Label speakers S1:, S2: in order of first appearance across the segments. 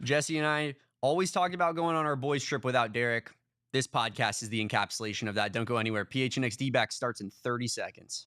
S1: Jesse and I always talk about going on our boys trip without Derek. This podcast is the encapsulation of that. Don't go anywhere. PHNX D-back starts in 30 seconds.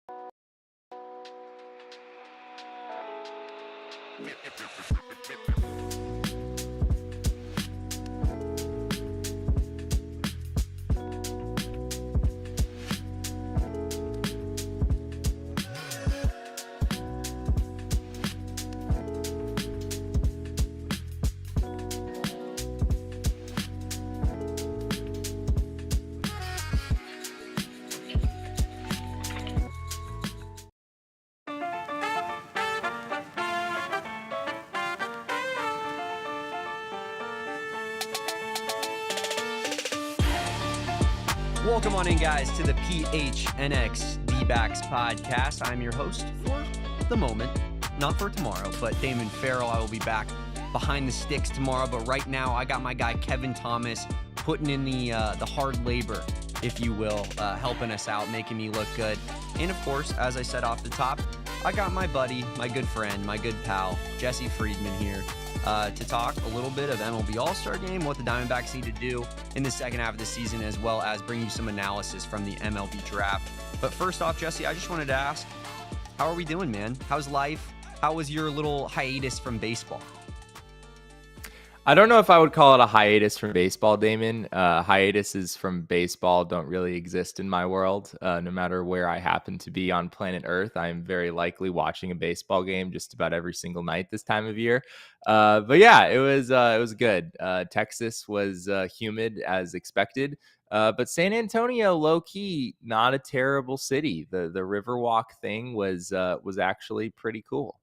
S1: Welcome on in, guys, to the PHNX D-backs podcast. I'm your host for the moment, not for tomorrow, but Damon Farrell. I will be back behind the sticks tomorrow, but right now I got my guy Kevin Thomas putting in the hard labor, if you will, helping us out, making me look good. And of course, as I said off the top, I got my buddy, my good friend, my good pal, Jesse Friedman here to talk a little bit of MLB All-Star Game, what the Diamondbacks need to do in the second half of the season, as well as bring you some analysis from the MLB draft. But first off, Jesse, I just wanted to ask, how are we doing, man? How's life? How was your little hiatus from baseball?
S2: I don't know if I would call it a hiatus from baseball, Damon. Hiatuses from baseball don't really exist in my world. No matter where I happen to be on planet Earth, I'm very likely watching a baseball game just about every single night this time of year. But yeah, it was good. Texas was humid as expected. But San Antonio, low key, not a terrible city. The Riverwalk thing was actually pretty cool.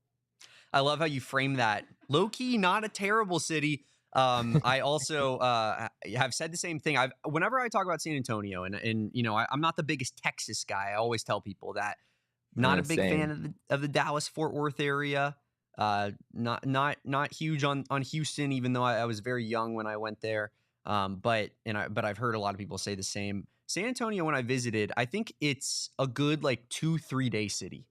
S1: I love how you frame that. Low key, not a terrible city. I also have said the same thing. Whenever I talk about San Antonio, and you know, I'm not the biggest Texas guy. I always tell people that. Not a big fan of the Dallas Fort Worth area. Not huge on Houston, even though I was very young when I went there. But I've heard a lot of people say the same. San Antonio, when I visited, I think it's a good like 2-3 day city.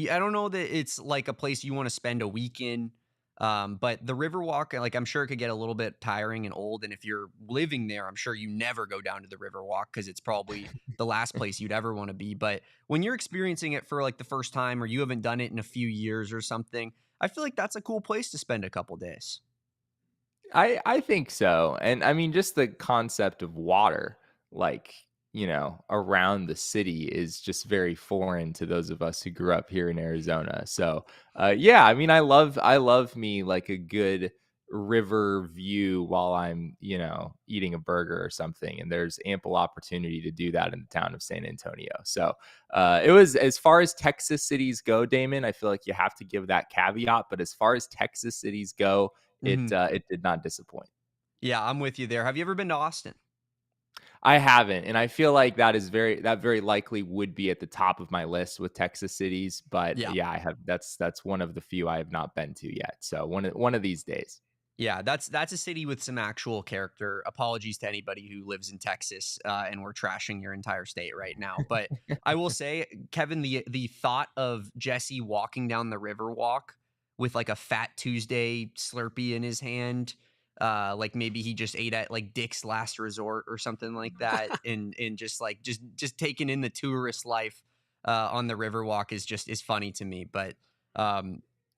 S1: I don't know that it's like a place you want to spend a week in. But the Riverwalk, like I'm sure it could get a little bit tiring and old. And if you're living there, I'm sure you never go down to the Riverwalk because it's probably the last place you'd ever want to be. But when you're experiencing it for like the first time, or you haven't done it in a few years or something, I feel like that's a cool place to spend a couple days.
S2: I think so. And I mean, just the concept of water, like, around the city is just very foreign to those of us who grew up here in Arizona. So, yeah, I mean, I love me like a good river view while I'm, eating a burger or something. And there's ample opportunity to do that in the town of San Antonio. So, it was, as far as Texas cities go, Damon, I feel like you have to give that caveat. But as far as Texas cities go, it did not disappoint.
S1: Yeah, I'm with you there. Have you ever been to Austin?
S2: I haven't, and I feel like that very likely would be at the top of my list with Texas cities. But
S1: Yeah.
S2: yeah, I have that's one of the few I have not been to yet. So one of these days.
S1: Yeah, that's a city with some actual character. Apologies to anybody who lives in Texas, and we're trashing your entire state right now. But I will say, Kevin, the thought of Jesse walking down the Riverwalk with like a Fat Tuesday Slurpee in his hand, like maybe he just ate at like Dick's Last Resort or something like that, and just taking in the tourist life on the Riverwalk is funny to me. But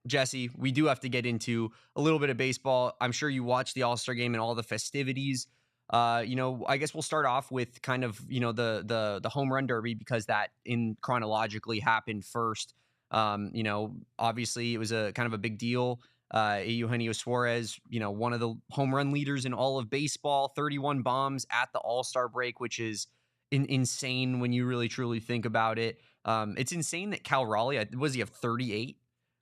S1: Jesse, we do have to get into a little bit of baseball. I'm sure you watched the All-Star Game and all the festivities. I guess we'll start off with kind of, the home run derby, because that in chronologically happened first. Obviously it was a kind of a big deal. Eugenio Suarez, one of the home run leaders in all of baseball, 31 bombs at the All-Star break, which is insane when you really truly think about it. It's insane that Cal Raleigh, was he have 38?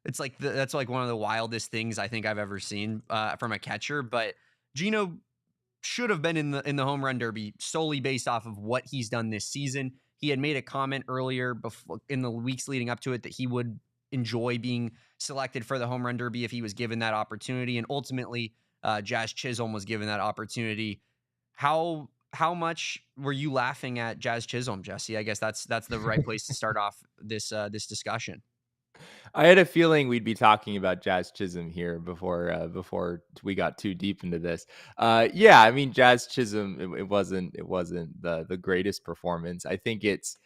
S1: It's like that's like one of the wildest things I think I've ever seen from a catcher. But Gino should have been in the home run derby solely based off of what he's done this season. He had made a comment earlier in the weeks leading up to it that he would enjoy being selected for the home run derby if he was given that opportunity. And ultimately, Jazz Chisholm was given that opportunity. How much were you laughing at Jazz Chisholm, Jesse? I guess that's the right place to start off this discussion.
S2: I had a feeling we'd be talking about Jazz Chisholm here before we got too deep into this. Yeah, I mean Jazz Chisholm, it wasn't the greatest performance. I think it's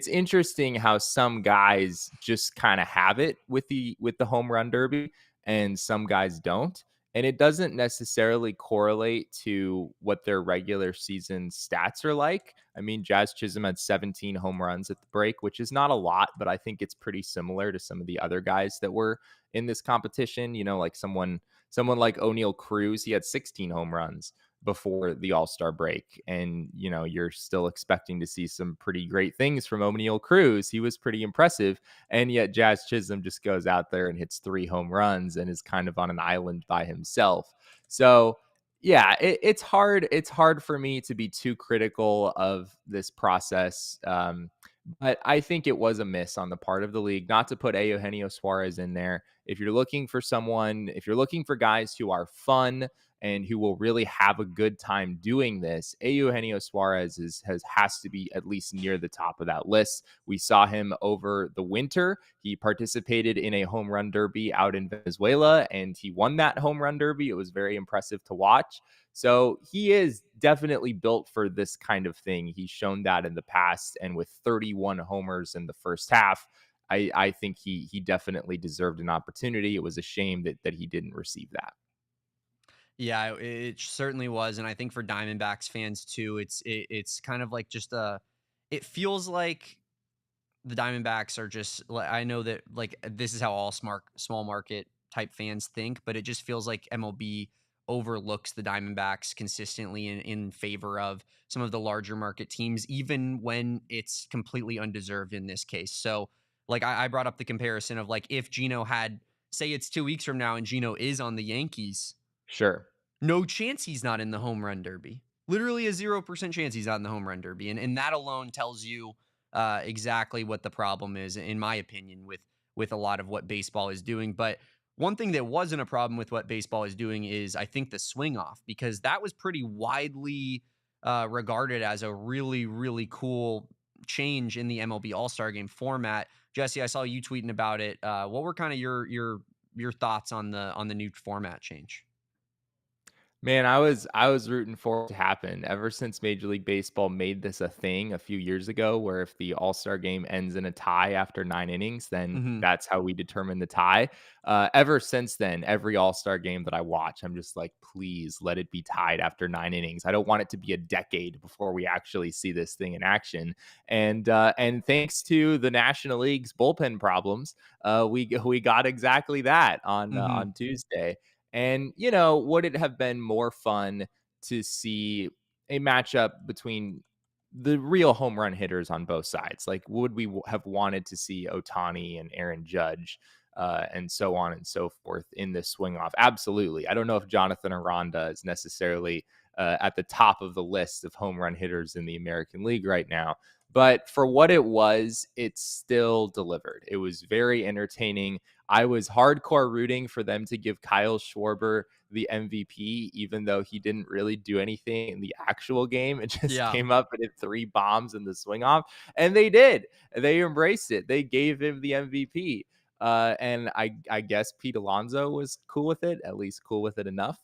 S2: interesting how some guys just kind of have it with the home run derby, and some guys don't. And it doesn't necessarily correlate to what their regular season stats are like. I mean, Jazz Chisholm had 17 home runs at the break, which is not a lot, but I think it's pretty similar to some of the other guys that were in this competition. You know, like someone like O'Neal Cruz, he had 16 home runs before the All-Star break. And, you know, you're still expecting to see some pretty great things from O'Neal Cruz. He was pretty impressive. And yet Jazz Chisholm just goes out there and hits 3 home runs and is kind of on an island by himself. So yeah, it's hard. It's hard for me to be too critical of this process. But I think it was a miss on the part of the league not to put Eugenio Suarez in there. If you're looking for guys who are fun and who will really have a good time doing this, Eugenio Suarez has to be at least near the top of that list. We saw him over the winter. He participated in a home run derby out in Venezuela, and he won that home run derby. It was very impressive to watch. So he is definitely built for this kind of thing. He's shown that in the past, and with 31 homers in the first half, I think he definitely deserved an opportunity. It was a shame that he didn't receive that.
S1: Yeah, it certainly was, and I think for Diamondbacks fans too, it's kind of like just a. It feels like the Diamondbacks are just. I know that like this is how all small market type fans think, but it just feels like MLB overlooks the Diamondbacks consistently in favor of some of the larger market teams, even when it's completely undeserved in this case. So, like I brought up the comparison of like if Gino had, say, it's 2 weeks from now and Gino is on the Yankees,
S2: Sure.
S1: no chance he's not in the home run derby. Literally a 0% chance he's not in the home run derby. And that alone tells you exactly what the problem is, in my opinion, with a lot of what baseball is doing. But one thing that wasn't a problem with what baseball is doing is I think the swing off, because that was pretty widely regarded as a really, really cool change in the MLB All-Star Game format. Jesse, I saw you tweeting about it. What were kind of your thoughts on the new format change?
S2: Man, I was rooting for it to happen ever since Major League Baseball made this a thing a few years ago, where if the All-Star game ends in a tie after 9 innings, then
S1: Hmm.
S2: that's how we determine the tie. Ever since then, every All-Star game that I watch, I'm just like, please let it be tied after 9 innings. I don't want it to be a decade before we actually see this thing in action. And thanks to the National League's bullpen problems, we got exactly that
S1: Hmm.
S2: on Tuesday. And, you know, would it have been more fun to see a matchup between the real home run hitters on both sides? Like, would we have wanted to see Otani and Aaron Judge and so on and so forth in this swing off? Absolutely. I don't know if Jonathan Aranda is necessarily at the top of the list of home run hitters in the American League right now. But for what it was, it still delivered. It was very entertaining. I was hardcore rooting for them to give Kyle Schwarber the MVP, even though he didn't really do anything in the actual game. It just
S1: Yeah.
S2: came up and hit 3 bombs in the swing off. And they did. They embraced it. They gave him the MVP. And I guess Pete Alonso was cool with it, at least cool with it enough.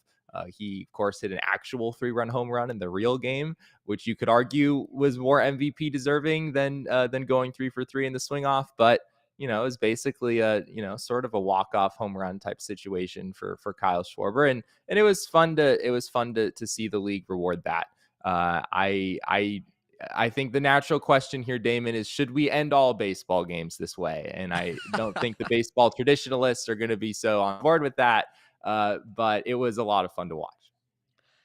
S2: He, of course, hit an actual 3-run home run in the real game, which you could argue was more MVP deserving than going 3 for 3 in the swing off. But you know, it was basically a, you know, sort of a walk-off home run type situation for Kyle Schwarber. And it was fun to see the league reward that. I think the natural question here, Damon, is should we end all baseball games this way? And I don't think the baseball traditionalists are going to be so on board with that. But it was a lot of fun to watch.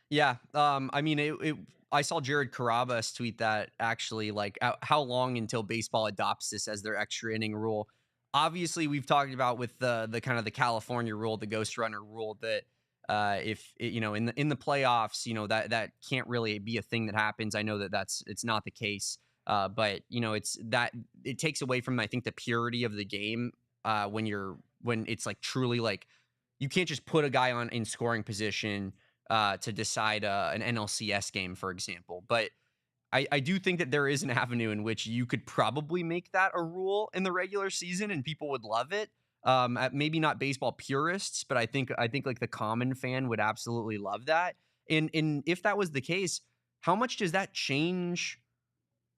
S1: Yeah. I mean, I saw Jared Carabas tweet that actually, like, how long until baseball adopts this as their extra inning rule? Obviously, we've talked about with the kind of the California rule, the ghost runner rule, that if it, in the playoffs, that can't really be a thing that happens. I know that it's not the case, but it's that it takes away from, I think, the purity of the game when it's like truly like you can't just put a guy on in scoring position to decide an NLCS game, for example. But I do think that there is an avenue in which you could probably make that a rule in the regular season and people would love it. Maybe not baseball purists, but I think like the common fan would absolutely love that. And if that was the case, how much does that change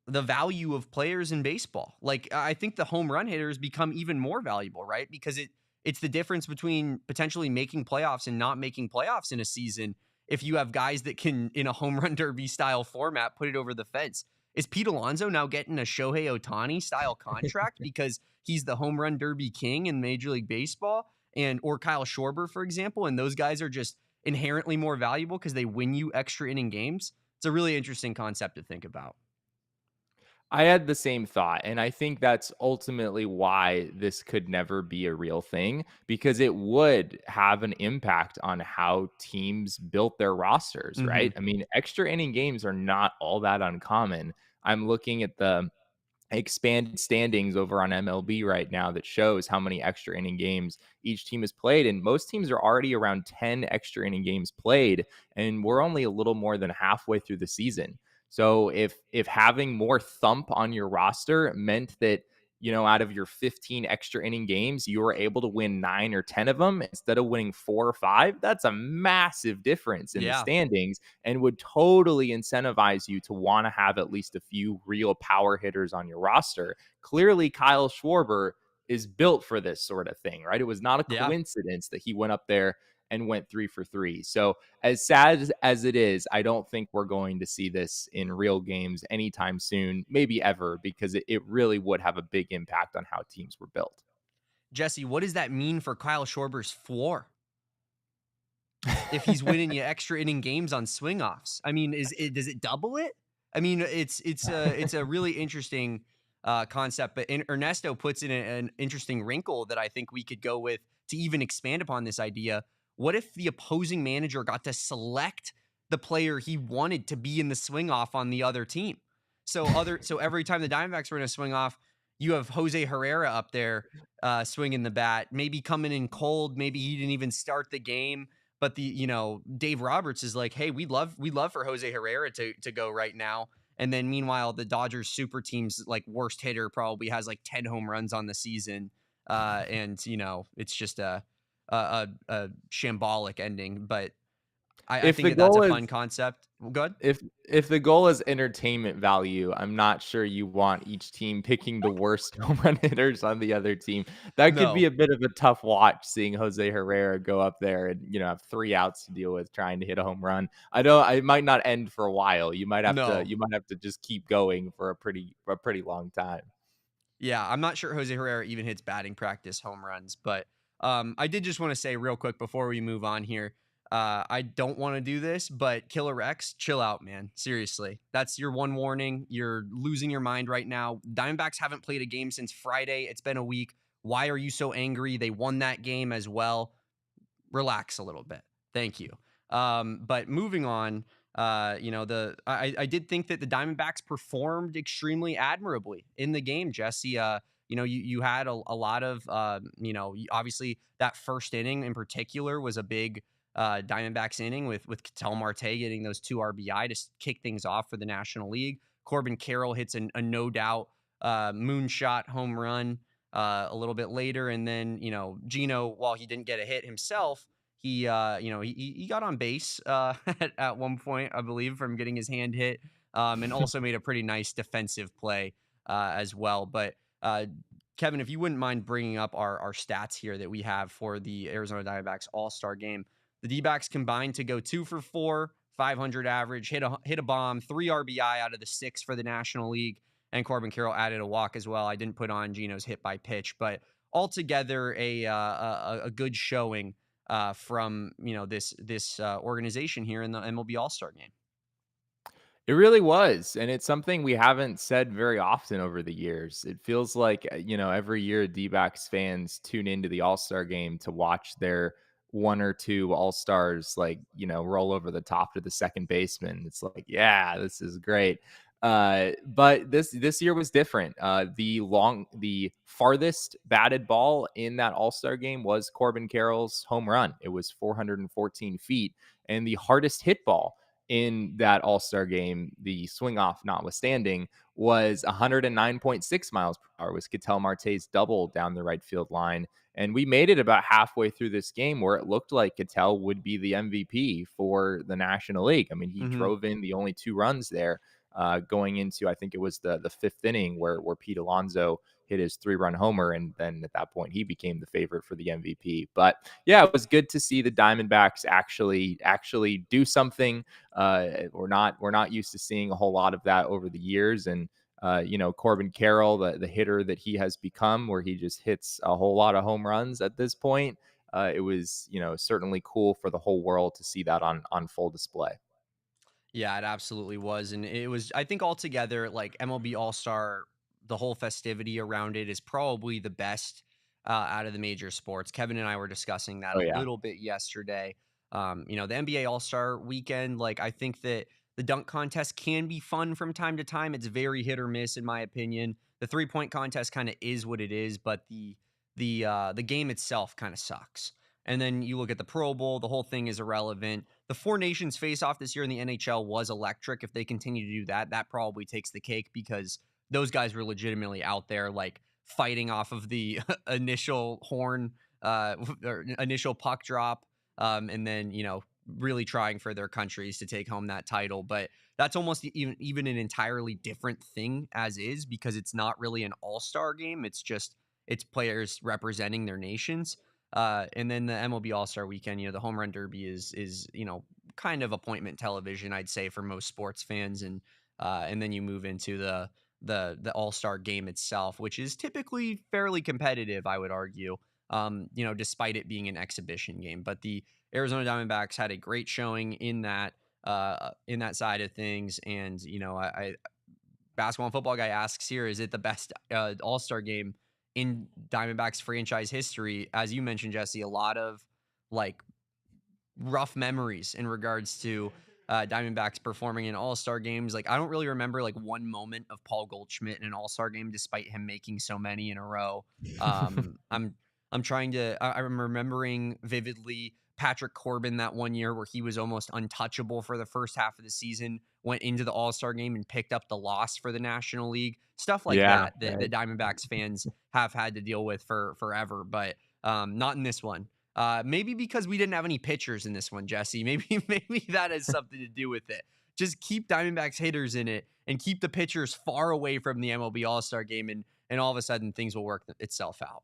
S1: the value of players in baseball? Like I think the home run hitters become even more valuable, right? Because it's the difference between potentially making playoffs and not making playoffs in a season. If you have guys that can, in a home run derby style format, put it over the fence. Is Pete Alonso now getting a Shohei Ohtani style contract because he's the home run derby king in Major League Baseball? And or Kyle Schwarber, for example, and those guys are just inherently more valuable because they win you extra inning games. It's a really interesting concept to think about.
S2: I had the same thought. And I think that's ultimately why this could never be a real thing, because it would have an impact on how teams built their rosters,
S1: Hmm.
S2: right? I mean, extra inning games are not all that uncommon. I'm looking at the expanded standings over on MLB right now that shows how many extra inning games each team has played. And most teams are already around 10 extra inning games played. And we're only a little more than halfway through the season. So if having more thump on your roster meant that, out of your 15 extra inning games, you were able to win 9 or 10 of them instead of winning 4 or 5, that's a massive difference in the
S1: Yeah.
S2: standings and would totally incentivize you to want to have at least a few real power hitters on your roster. Clearly, Kyle Schwarber is built for this sort of thing, right? It was not a
S1: Yeah.
S2: coincidence that he went up there and went 3 for 3. So, as sad as it is, I don't think we're going to see this in real games anytime soon, maybe ever, because it really would have a big impact on how teams were built.
S1: Jesse, what does that mean for Kyle Schwarber's floor if he's winning you extra inning games on swing offs? I mean, does it double it? I mean, it's a really interesting concept, but Ernesto puts in an interesting wrinkle that I think we could go with to even expand upon this idea. What if the opposing manager got to select the player he wanted to be in the swing off on the other team? So every time the Diamondbacks were in a swing off, you have Jose Herrera up there swinging the bat, maybe coming in cold, maybe he didn't even start the game, but Dave Roberts is like, hey, we'd love for Jose Herrera to go right now. And then meanwhile, the Dodgers super team's like worst hitter probably has like 10 home runs on the season. And it's just a shambolic ending. But I
S2: If
S1: think
S2: the
S1: that's a
S2: goal
S1: fun
S2: is
S1: concept. Good.
S2: if the goal is entertainment value, I'm not sure you want each team picking the worst home run hitters on the other team. That could be
S1: No,
S2: a bit of a tough watch seeing Jose Herrera go up there and have 3 outs to deal with trying to hit a home run. I might not end for a while.
S1: no.
S2: You might have to just keep going for a pretty long time.
S1: Yeah, I'm not sure Jose Herrera even hits batting practice home runs, but I did just want to say real quick before we move on here. I don't want to do this, but Killer X, chill out, man. Seriously, that's your one warning. You're losing your mind right now. Diamondbacks haven't played a game since Friday. It's been a week. Why are you so angry? They won that game as well. Relax a little bit. Thank you. But moving on, I did think that the Diamondbacks performed extremely admirably in the game, Jesse. You had a lot of obviously that first inning in particular was a big Diamondbacks inning with Ketel Marte getting those 2 RBI to kick things off for the National League. Corbin Carroll hits a no doubt moonshot home run a little bit later. And then, Gino, while he didn't get a hit himself, he got on base at one point, I believe, from getting his hand hit, and also made a pretty nice defensive play as well. But Kevin, if you wouldn't mind bringing up our stats here that we have for the Arizona Diamondbacks All-Star Game, the D-backs combined to go 2 for 4, 500 average, hit a bomb, 3 RBI out of the 6 for the National League, and Corbin Carroll added a walk as well. I didn't put on Gino's hit by pitch, but altogether a good showing from this organization here in the MLB All-Star Game.
S2: It really was, and it's something we haven't said very often over the years. It feels like, every year D-backs fans tune into the All-Star game to watch their one or two All-Stars, like, roll over the top to the second baseman. It's like, yeah, this is great. But this year was different. The farthest batted ball in that All-Star game was Corbin Carroll's home run. It was 414 feet, and the hardest hit ball in that All-Star game, the swing off notwithstanding, was 109.6 miles per hour, was Ketel Marte's double down the right field line. And we made it about halfway through this game where it looked like Ketel would be the MVP for the National League. I mean, he
S1: Hmm.
S2: drove in the only 2 runs there, going into, I think it was the fifth inning, where Pete Alonso hit his 3-run homer, and then at that point he became the favorite for the MVP. But yeah, it was good to see the Diamondbacks actually do something. We're not used to seeing a whole lot of that over the years, and Corbin Carroll, the hitter that he has become, where he just hits a whole lot of home runs at this point. It was, certainly cool for the whole world to see that on full display.
S1: Yeah, it absolutely was. And it was, I think altogether, like MLB All Star, the whole festivity around it is probably the best out of the major sports. Kevin and I were discussing that
S2: Oh
S1: a
S2: yeah.
S1: little bit yesterday. The NBA All Star weekend, like, I think that the dunk contest can be fun from time to time. It's very hit or miss, in my opinion. The 3-point contest kind of is what it is, but the game itself kind of sucks. And then you look at the Pro Bowl, the whole thing is irrelevant. The Four Nations face off this year in the NHL was electric. If they continue to do that, that probably takes the cake because those guys were legitimately out there like fighting off of the initial horn or initial puck drop, and then really trying for their countries to take home that title. But that's almost even an entirely different thing as is, because it's not really an all-star game. It's players representing their nations. And then the MLB All-Star Weekend, the Home Run Derby is kind of appointment television, I'd say, for most sports fans, and then you move into the All-Star Game itself, which is typically fairly competitive, I would argue. Despite it being an exhibition game, but the Arizona Diamondbacks had a great showing in that side of things, and I basketball and football guy asks here, is it the best All-Star game in Diamondbacks franchise history? As you mentioned, Jesse, a lot of like rough memories in regards to Diamondbacks performing in All-Star games. Like, I don't really remember like one moment of Paul Goldschmidt in an All-Star game, despite him making so many in a row. I'm trying to. I'm remembering vividly Patrick Corbin that one year where he was almost untouchable for the first half of the season, went into the All-Star game and picked up the loss for the National League. Stuff like
S2: Yeah,
S1: that that the
S2: right.
S1: Diamondbacks fans have had to deal with for forever, but not in this one. Maybe because we didn't have any pitchers in this one, Jesse. Maybe that has something to do with it. Just keep Diamondbacks hitters in it and keep the pitchers far away from the MLB All-Star game, and all of a sudden things will work itself out.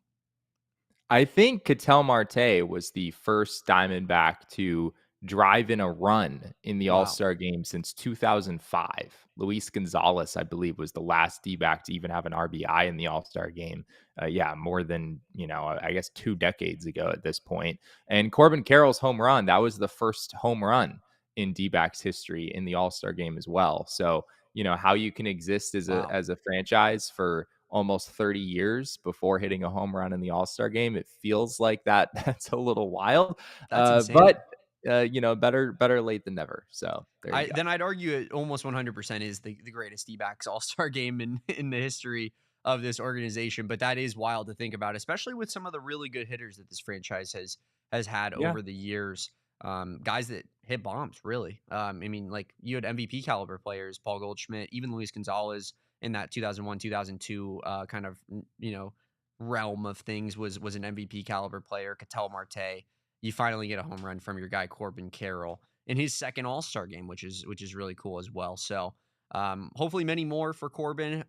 S2: I think Ketel Marte was the first Diamondback to drive in a run in the
S1: Wow.
S2: All-Star game since 2005. Luis Gonzalez, I believe, was the last D-back to even have an RBI in the All-Star game. Yeah, more than, I guess 2 decades ago at this point. And Corbin Carroll's home run, that was the first home run in D-backs history in the All-Star game as well. So, how you can exist as a
S1: Wow.
S2: as a franchise for almost 30 years before hitting a home run in the All-Star game. It feels like that's a little wild.
S1: That's
S2: But
S1: insane.
S2: better late than never. So there you go.
S1: Then I'd argue it almost 100% is the greatest D-backs All-Star game in the history of this organization. But that is wild to think about, especially with some of the really good hitters that this franchise has had
S2: Yeah.
S1: over the years. Guys that hit bombs, really. I mean, like, you had MVP caliber players, Paul Goldschmidt, even Luis Gonzalez in that 2001, 2002 kind of realm of things was an MVP caliber player. Ketel Marte. You finally get a home run from your guy Corbin Carroll in his second All-Star game, which is really cool as well. So hopefully many more for Corbin.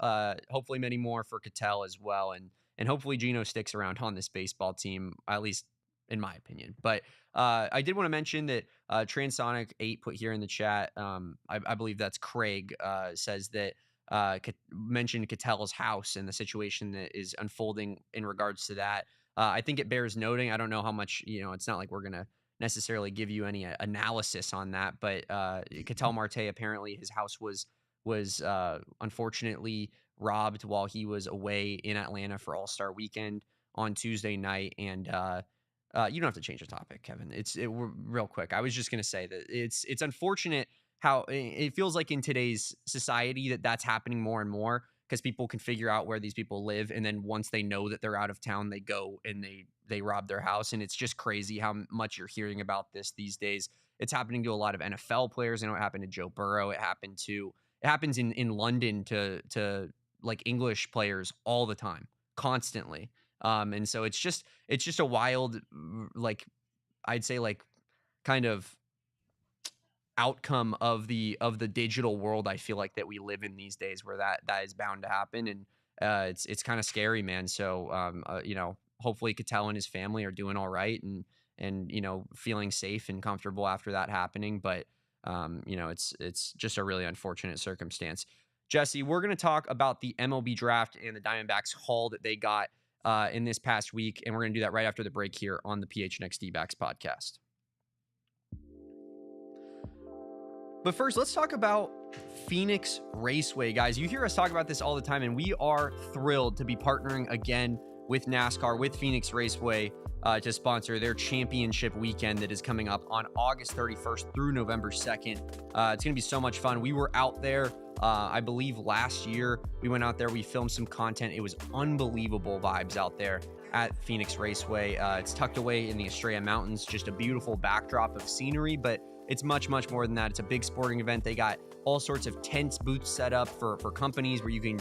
S1: Hopefully many more for Ketel as well, and hopefully Gino sticks around on this baseball team, at least in my opinion. But I did want to mention that Transonic 8 put here in the chat. I believe that's Craig, says that mentioned Ketel's house and the situation that is unfolding in regards to that. I think it bears noting. I don't know how much, it's not like we're going to necessarily give you any analysis on that, but Ketel Marte, apparently his house was unfortunately robbed while he was away in Atlanta for All-Star Weekend on Tuesday night, and you don't have to change the topic, Kevin. Real quick. I was just going to say that it's unfortunate how it feels like in today's society that that's happening more and more. because people can figure out where these people live, and then once they know that they're out of town, they go and they rob their house. And it's just crazy how much you're hearing about this these days. It's happening to a lot of NFL players. I know it happened to Joe Burrow. It happens in London to like English players all the time, constantly. And so it's just a wild, like, I'd say, like, kind of outcome of the digital world, I feel like, that we live in these days, where that is bound to happen. And it's kind of scary, man. So hopefully Ketel and his family are doing all right, and feeling safe and comfortable after that happening. But it's just a really unfortunate circumstance. Jesse, we're going to talk about the MLB draft and the Diamondbacks haul that they got in this past week, and we're going to do that right after the break here on the PHNX D-Backs podcast. But first, let's talk about Phoenix Raceway, guys. You hear us talk about this all the time, and we are thrilled to be partnering again with NASCAR, with Phoenix Raceway, to sponsor their championship weekend that is coming up on August 31st through November 2nd. It's going to be so much fun. We were out there, I believe last year. We went out there, we filmed some content. It was unbelievable vibes out there at Phoenix Raceway. It's tucked away in the Estrella Mountains, just a beautiful backdrop of scenery, but it's much, much more than that. It's a big sporting event. They got all sorts of tents, booths set up for companies where you can,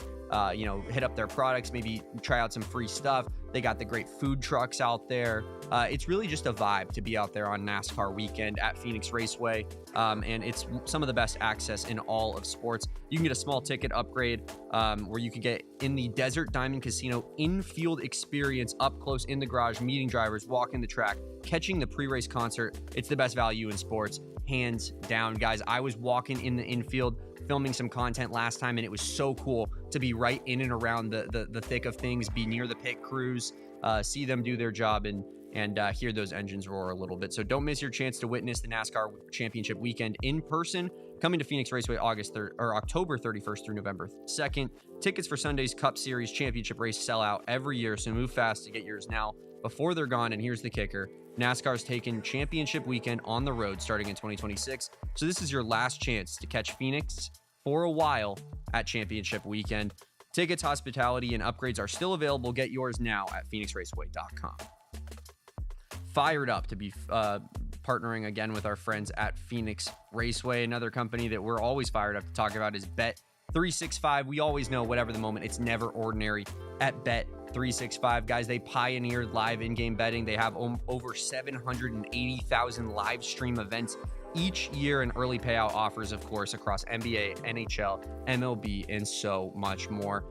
S1: hit up their products, maybe try out some free stuff. They got the great food trucks out there. It's really just a vibe to be out there on NASCAR weekend at Phoenix Raceway. And it's some of the best access in all of sports. You can get a small ticket upgrade where you can get in the Desert Diamond Casino infield experience, up close in the garage, meeting drivers, walking the track, catching the pre-race concert. It's the best value in sports, hands down, guys. I was walking in the infield, filming some content last time, and it was so cool to be right in and around the thick of things, be near the pit crews, see them do their job, and hear those engines roar a little bit. So don't miss your chance to witness the NASCAR Championship weekend in person, coming to Phoenix Raceway October 31st through November 2nd. Tickets for Sunday's Cup Series Championship race sell out every year, so move fast to get yours now before they're gone. And here's the kicker: NASCAR's taken championship weekend on the road starting in 2026. So this is your last chance to catch Phoenix for a while at championship weekend. Tickets, hospitality, and upgrades are still available. Get yours now at phoenixraceway.com. Fired up to be partnering again with our friends at Phoenix Raceway. Another company that we're always fired up to talk about is Bet365. We always know, whatever the moment, it's never ordinary at Bet365. Guys, they pioneered live in-game betting. They have over 780,000 live stream events each year, and early payout offers, of course, across NBA, NHL, MLB, and so much more.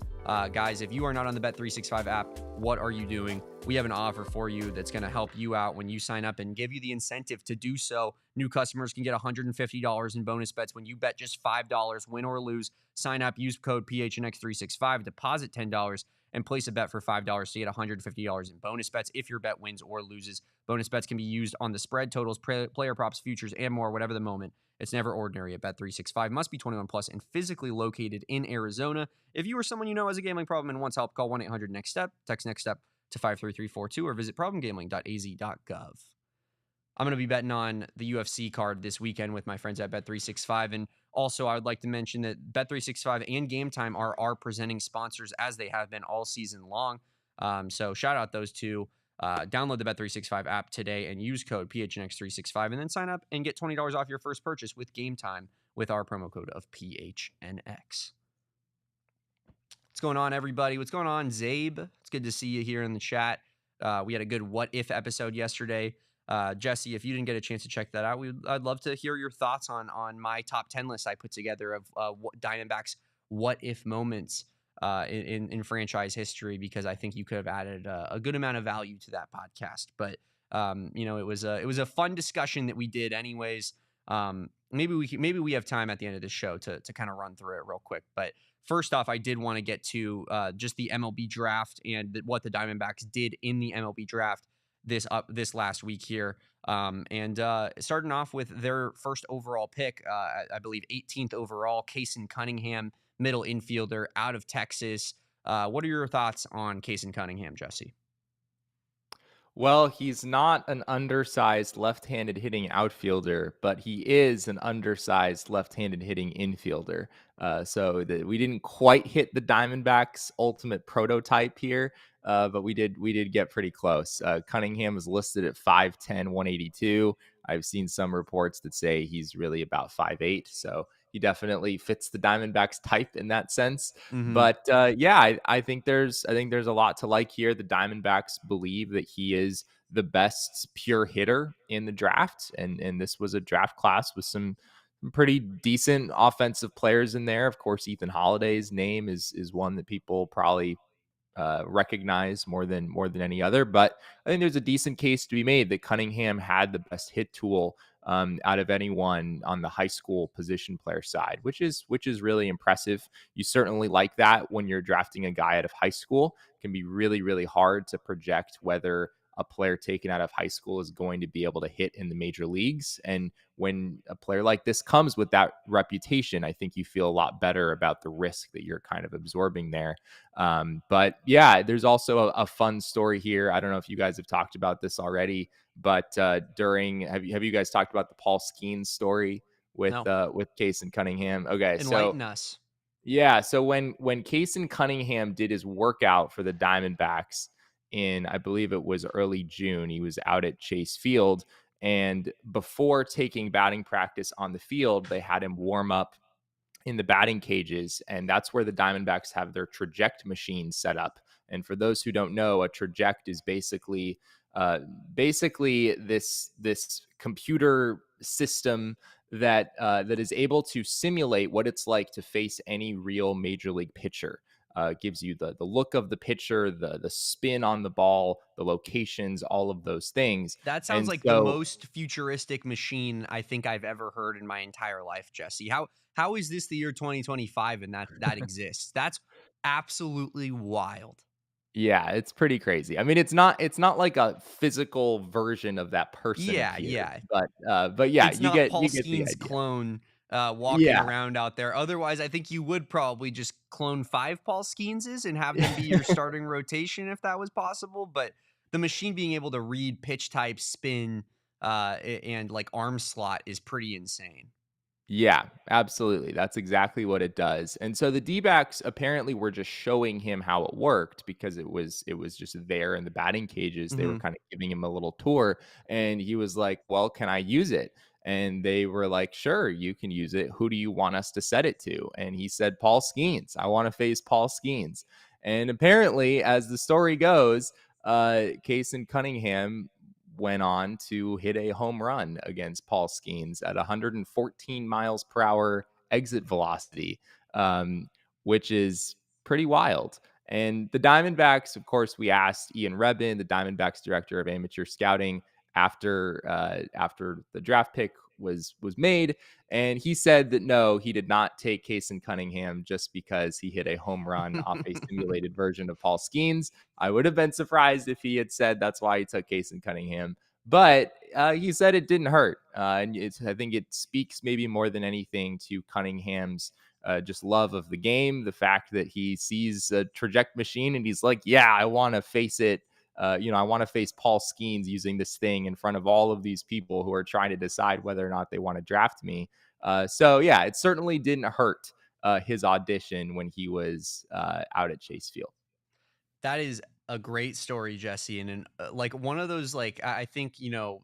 S1: Guys, if you are not on the Bet365 app, what are you doing? We have an offer for you that's going to help you out when you sign up and give you the incentive to do so. New customers can get $150 in bonus bets when you bet just $5, win or lose. Sign up, use code PHNX365, deposit $10, and place a bet for $5 to get $150 in bonus bets if your bet wins or loses. Bonus bets can be used on the spread, totals, player props, futures, and more, whatever the moment. It's never ordinary at Bet365. Must be 21 plus and physically located in Arizona. If you or someone you know has a gambling problem and wants help, call 1-800-NEXT-STEP. Text NEXT STEP to 53342 or visit problemgambling.az.gov. I'm going to be betting on the UFC card this weekend with my friends at Bet365. And also, I would like to mention that Bet365 and Game Time are our presenting sponsors, as they have been all season long. So shout out those two. Download the Bet365 app today and use code PHNX365, and then sign up and get $20 off your first purchase with Game Time with our promo code of PHNX. What's going on, everybody? What's going on, Zabe? It's good to see you here in the chat. We had a good What If episode yesterday. Jesse, if you didn't get a chance to check that out, I'd love to hear your thoughts on my top 10 list I put together of Diamondbacks What If moments in franchise history, because I think you could have added a good amount of value to that podcast. But it was a fun discussion that we did anyways. Maybe we have time at the end of the show to kind of run through it real quick. But first off, I did want to get to just the MLB draft and what the Diamondbacks did in the MLB draft this last week here. And starting off with their first overall pick, I believe 18th overall, Kason Cunningham, middle infielder out of Texas. What are your thoughts on Kason Cunningham, Jesse?
S2: Well, he's not an undersized left-handed hitting outfielder, but he is an undersized left-handed hitting infielder. We didn't quite hit the Diamondbacks' ultimate prototype here, but we did get pretty close. Cunningham is listed at 5'10", 182. I've seen some reports that say he's really about 5'8", so he definitely fits the Diamondbacks type in that sense.
S1: Hmm.
S2: But yeah, I think there's a lot to like here. The Diamondbacks believe that he is the best pure hitter in the draft, and this was a draft class with some pretty decent offensive players in there. Of course, Ethan Holiday's name is one that people probably recognize more than any other. But I think there's a decent case to be made that Cunningham had the best hit tool out of anyone on the high school position player side, which is really impressive. You certainly like that when you're drafting a guy out of high school. It can be really really hard to project whether a player taken out of high school is going to be able to hit in the major leagues. And when a player like this comes with that reputation, I think you feel a lot better about the risk that you're kind of absorbing there. But yeah, there's also a fun story here. I don't know if you guys have talked about this already, but during have you guys talked about the Paul Skeens story
S1: No,
S2: with Case and Cunningham? Okay, so
S1: enlighten us.
S2: yeah, so when Case and Cunningham did his workout for the Diamondbacks in, I believe it was early June, he was out at Chase Field, and before taking batting practice on the field, they had him warm up in the batting cages, and that's where the Diamondbacks have their traject machines set up. And for those who don't know, a traject is uh, basically this computer system that is able to simulate what it's like to face any real major league pitcher. Gives you the look of the pitcher, the spin on the ball, the locations, all of those things.
S1: That sounds
S2: And
S1: like the
S2: so
S1: most futuristic machine I think I've ever heard in my entire life, Jesse. How is this the year 2025 and that exists? That's absolutely wild.
S2: yeah, it's pretty crazy. I mean, it's not like a physical version of that person
S1: Yeah,
S2: appears,
S1: yeah.
S2: but yeah,
S1: It's
S2: you
S1: not
S2: get
S1: Paul
S2: you get the
S1: Skeen's
S2: idea.
S1: clone walking
S2: Yeah.
S1: around out there. Otherwise, I think you would probably just clone 5 Paul Skeenses and have them be your starting rotation if that was possible. But the machine being able to read pitch type, spin, and like arm slot is pretty insane.
S2: Yeah, absolutely. That's exactly what it does. And so the D-backs apparently were just showing him how it worked because it was just there in the batting cages. They were
S1: Hmm.
S2: kind of giving him a little tour and he was like, "Well, can I use it?" And they were like, "Sure, you can use it. Who do you want us to set it to?" And he said, "Paul Skeens. I want to face Paul Skeens." And apparently, as the story goes, Case and Cunningham went on to hit a home run against Paul Skeens at 114 miles per hour exit velocity, which is pretty wild. And the Diamondbacks, of course, we asked Ian Rebin, the Diamondbacks director of amateur scouting, after the draft pick was made, and he said that no, he did not take Kason Cunningham just because he hit a home run off a simulated version of Paul Skeens. I would have been surprised if he had said that's why he took Kason Cunningham, but he said it didn't hurt, and I think it speaks maybe more than anything to Cunningham's just love of the game, the fact that he sees a traject machine and he's like, yeah, I want to face it. I want to face Paul Skeens using this thing in front of all of these people who are trying to decide whether or not they want to draft me. So yeah, it certainly didn't hurt his audition when he was out at Chase Field.
S1: That is a great story, Jesse, and like one of those like I think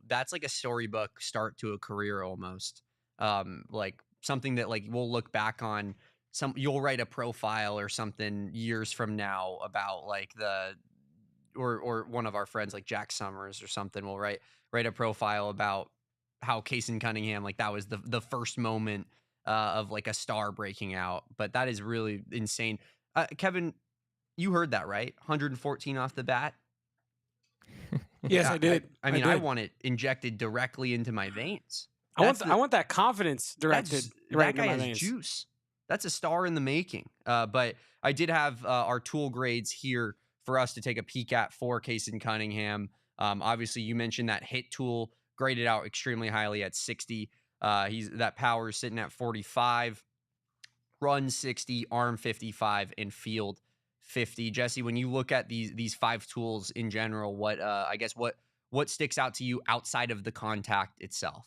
S1: that's like a storybook start to a career almost. Like something that like we'll look back on. You'll write a profile or something years from now about like the or one of our friends like Jack Summers or something will write a profile about how Kason Cunningham like that was the first moment of like a star breaking out. But that is really insane. Kevin, you heard that, right? 114 off the bat.
S3: Yes,
S1: I,
S3: I
S1: I,
S3: did.
S1: I
S3: I
S1: mean, I
S3: did.
S1: want it injected directly into my veins.
S3: I want
S1: That's
S3: I
S1: the
S3: want that confidence directed right
S1: that
S3: into
S1: guy
S3: my
S1: has
S3: veins.
S1: juice. That's a star in the making. But I did have our tool grades here for us to take a peek at for Kason Cunningham. Obviously, you mentioned that hit tool graded out extremely highly at 60. He's that power is sitting at 45, run 60, arm 55, and field 50. Jesse, when you look at these 5 tools in general, what I guess what sticks out to you outside of the contact itself?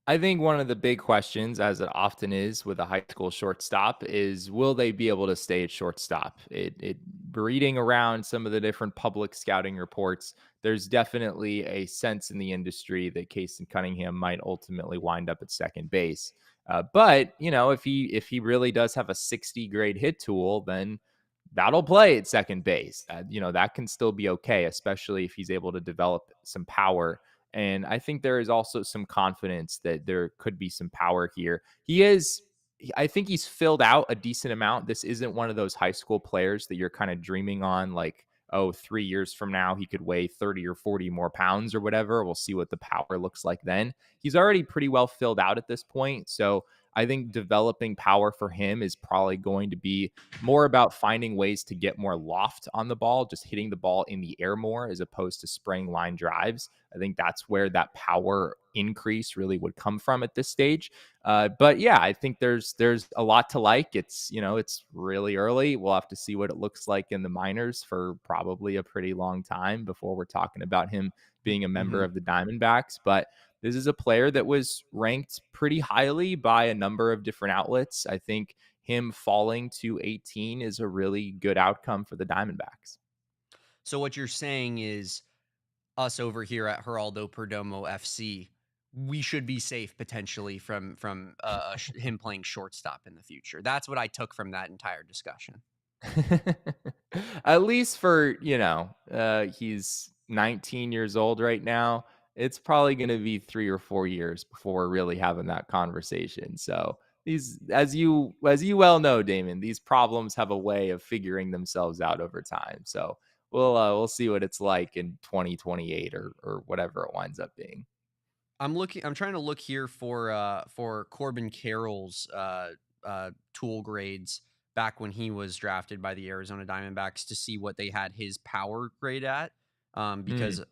S2: I think one of the big questions, as it often is with a high school shortstop, is will they be able to stay at shortstop? Reading around some of the different public scouting reports, there's definitely a sense in the industry that Casey Cunningham might ultimately wind up at second base. But if he really does have a 60 grade hit tool, then that'll play at second base. That can still be okay, especially if he's able to develop some power. And I think there is also some confidence that there could be some power here. I think he's filled out a decent amount. This isn't one of those high school players that you're kind of dreaming on, like, oh, 3 years from now, he could weigh 30 or 40 more pounds or whatever. We'll see what the power looks like then. He's already pretty well filled out at this point. So I think developing power for him is probably going to be more about finding ways to get more loft on the ball, just hitting the ball in the air more as opposed to spraying line drives. I think that's where that power increase really would come from at this stage. But yeah, I think there's a lot to like. It's really early. We'll have to see what it looks like in the minors for probably a pretty long time before we're talking about him being a member of the Diamondbacks. But this is a player that was ranked pretty highly by a number of different outlets. I think him falling to 18 is a really good outcome for the Diamondbacks.
S1: So what you're saying is us over here at Geraldo Perdomo FC, we should be safe potentially from him playing shortstop in the future. That's what I took from that entire discussion.
S2: At least for, he's 19 years old right now. It's probably going to be 3 or 4 years before we're really having that conversation. So these, as you well know, Damon, these problems have a way of figuring themselves out over time. So we'll see what it's like in 2028 or whatever it winds up being.
S1: I'm trying to look here for Corbin Carroll's tool grades back when he was drafted by the Arizona Diamondbacks to see what they had his power grade at. Because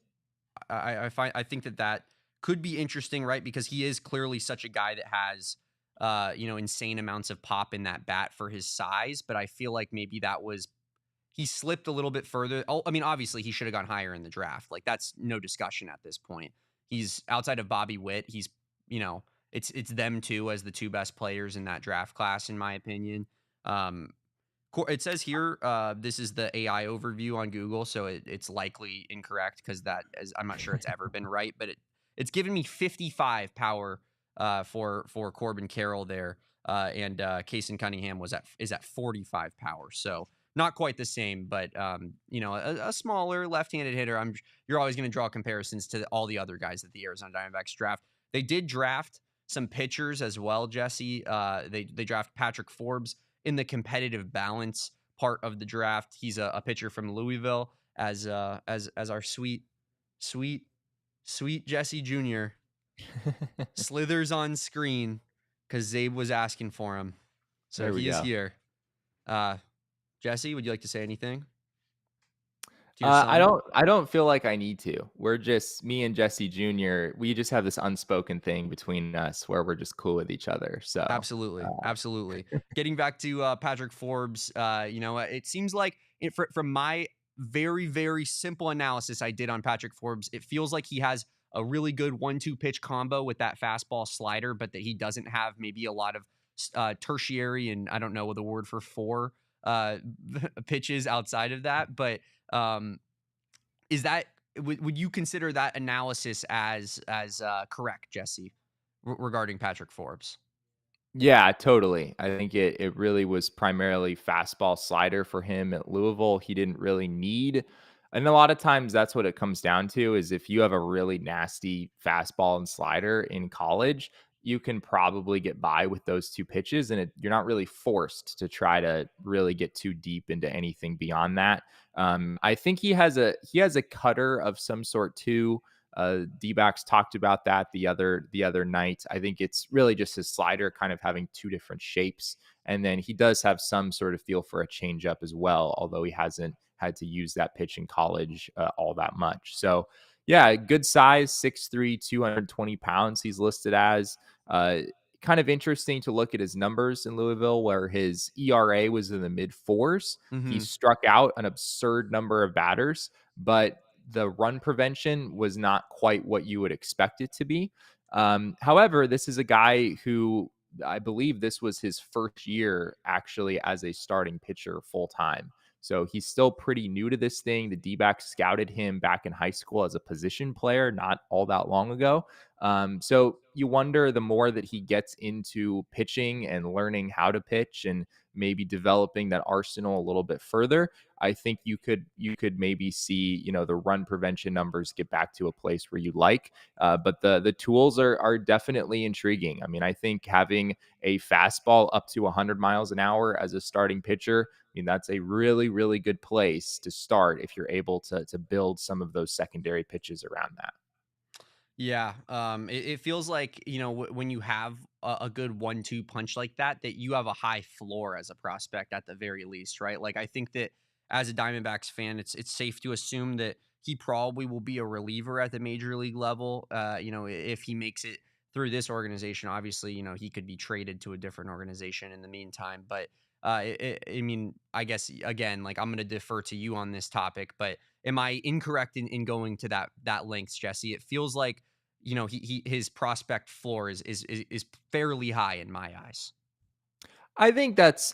S1: I think that could be interesting, right? Because he is clearly such a guy that has insane amounts of pop in that bat for his size. But I feel like maybe he slipped a little bit further. Oh, I mean, obviously he should have gone higher in the draft. Like, that's no discussion at this point. He's outside of Bobby Witt. He's, it's them two as the two best players in that draft class, in my opinion. It says here, this is the AI overview on Google, so it's likely incorrect because I'm not sure it's ever been right, but it's given me 55 power for Corbin Carroll there, and Casey Cunningham is at 45 power. So not quite the same, but a smaller left-handed hitter. You're always going to draw comparisons to all the other guys that the Arizona Diamondbacks draft. They did draft some pitchers as well, Jesse. They draft Patrick Forbes in the competitive balance part of the draft. He's a pitcher from Louisville, as our sweet Jesse Jr. slithers on screen because Zabe was asking for him. So he is here. Jesse, would you like to say anything?
S2: I don't feel like I need to. We're just, me and Jesse Jr., we just have this unspoken thing between us where we're just cool with each other. So
S1: absolutely. Getting back to Patrick Forbes, it seems like from my very, very simple analysis I did on Patrick Forbes, it feels like he has a really good 1-2 pitch combo with that fastball slider, but that he doesn't have maybe a lot of tertiary, and I don't know the word for 4 pitches outside of that. But would you consider that analysis as correct, Jesse, regarding Patrick Forbes?
S2: Yeah, totally. I think it really was primarily fastball slider for him at Louisville. He didn't really need, and a lot of times that's what it comes down to, is if you have a really nasty fastball and slider in college, you can probably get by with those 2 pitches, and you're not really forced to try to really get too deep into anything beyond that. I think he has a cutter of some sort too. D-backs talked about that the other night. I think it's really just his slider kind of having 2 different shapes, and then he does have some sort of feel for a changeup as well, although he hasn't had to use that pitch in college all that much. So yeah, good size, 6'3", 220 pounds he's listed as. kind of interesting to look at his numbers in Louisville, where his ERA was in the mid fours. He
S1: Hmm.
S2: struck out an absurd number of batters, but the run prevention was not quite what you would expect it to be. However, this is a guy who, I believe this was his first year actually as a starting pitcher full time. So he's still pretty new to this thing. The D-backs scouted him back in high school as a position player not all that long ago. So you wonder, the more that he gets into pitching and learning how to pitch and maybe developing that arsenal a little bit further, I think you could maybe see, the run prevention numbers get back to a place where you like. But the tools are definitely intriguing. I mean, I think having a fastball up to 100 miles an hour as a starting pitcher, I mean, that's a really, really good place to start if you're able to build some of those secondary pitches around that.
S1: Yeah, it feels like, when you have a good 1-2 punch like that, that you have a high floor as a prospect at the very least, right? Like, I think that as a Diamondbacks fan, it's safe to assume that he probably will be a reliever at the major league level. If he makes it through this organization, obviously, he could be traded to a different organization in the meantime. But I mean, I guess again, like, I'm going to defer to you on this topic, but am I incorrect in going to that length, Jesse? It feels like, his prospect floor is fairly high in my eyes.
S2: I think that's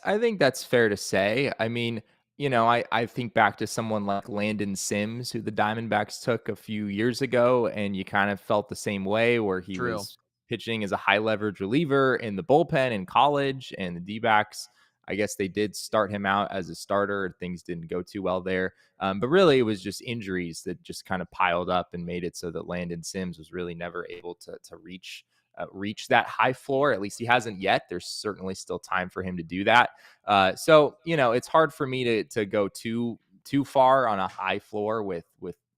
S2: fair to say. I mean, I think back to someone like Landon Sims, who the Diamondbacks took a few years ago, and you kind of felt the same way, where he
S1: True.
S2: was pitching as a high leverage reliever in the bullpen in college, and the D-backs, I guess they did start him out as a starter. Things didn't go too well there. But really, it was just injuries that just kind of piled up and made it so that Landon Sims was really never able to reach that high floor. At least he hasn't yet. There's certainly still time for him to do that. So it's hard for me to go too far on a high floor with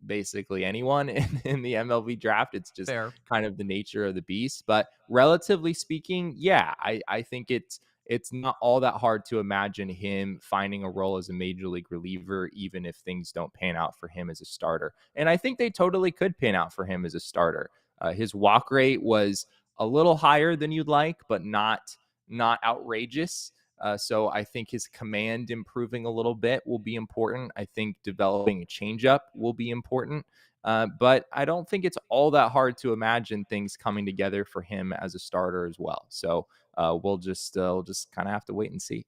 S2: basically anyone in the MLB draft. It's just
S1: Fair.
S2: kind of the nature of the beast. But relatively speaking, yeah, I think it's not all that hard to imagine him finding a role as a major league reliever, even if things don't pan out for him as a starter. And I think they totally could pan out for him as a starter. His walk rate was a little higher than you'd like, but not outrageous. So I think his command improving a little bit will be important. I think developing a changeup will be important. But I don't think it's all that hard to imagine things coming together for him as a starter as well. So we'll just kind of have to wait and see.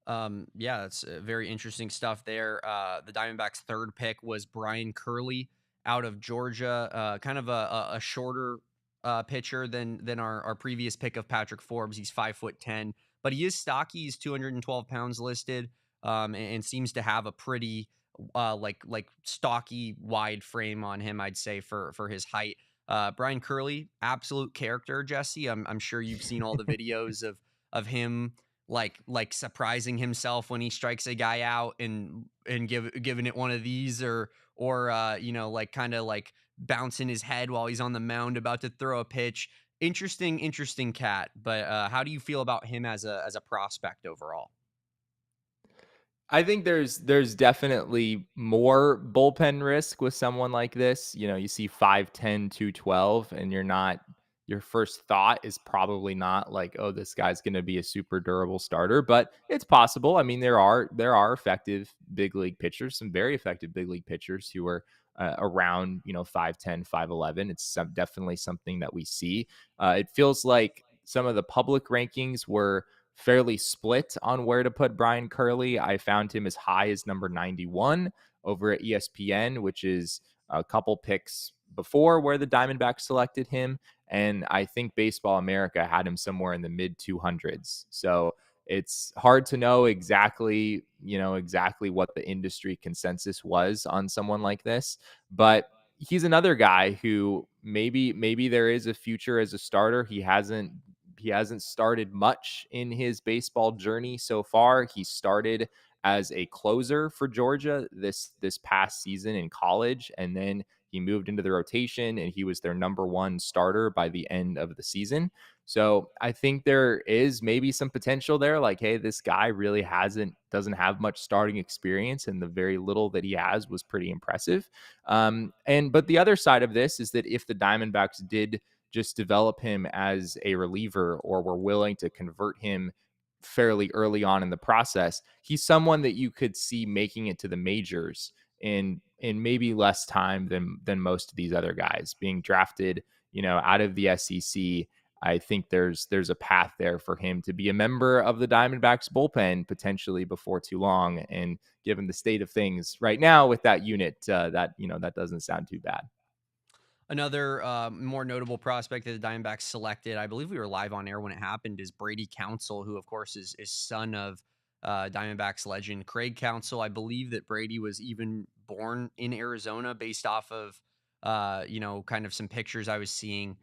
S1: Yeah, that's very interesting stuff there. The Diamondbacks' third pick was Brian Curley out of Georgia, kind of a shorter pitcher than our previous pick of Patrick Forbes. He's 5'10", but he is stocky. He's 212 pounds listed, and seems to have a pretty like stocky wide frame on him, I'd say, for his height. Brian Curley, absolute character, Jesse. I'm sure you've seen all the videos of him like surprising himself when he strikes a guy out and giving it one of these, or like kind of like bouncing his head while he's on the mound about to throw a pitch. Interesting cat. But how do you feel about him as a prospect overall?
S2: I think there's definitely more bullpen risk with someone like this. You see 5'10", 212, and your first thought is probably not like, oh, this guy's going to be a super durable starter, but it's possible. I mean, there are effective big league pitchers, some very effective big league pitchers who are around 5'10", 5'11". It's definitely something that we see. It feels like some of the public rankings were fairly split on where to put Brian Curley. I found him as high as number 91 over at ESPN, which is a couple picks before where the Diamondbacks selected him. And I think Baseball America had him somewhere in the mid 200s. So it's hard to know exactly what the industry consensus was on someone like this. But he's another guy who maybe there is a future as a starter. He hasn't started much in his baseball journey so far. He started as a closer for Georgia this past season in college, and then he moved into the rotation and he was their number one starter by the end of the season. So I think there is maybe some potential there. Like, hey, this guy really doesn't have much starting experience, and the very little that he has was pretty impressive. But the other side of this is that if the Diamondbacks did just develop him as a reliever, or were willing to convert him fairly early on in the process, he's someone that you could see making it to the majors in maybe less time than most of these other guys being drafted, out of the SEC. I think there's a path there for him to be a member of the Diamondbacks bullpen potentially before too long. And given the state of things right now with that unit, that doesn't sound too bad.
S1: Another more notable prospect that the Diamondbacks selected, I believe we were live on air when it happened, is Brady Counsell, who, of course, is son of Diamondbacks legend Craig Counsell. I believe that Brady was even born in Arizona based off of, kind of some pictures I was seeing,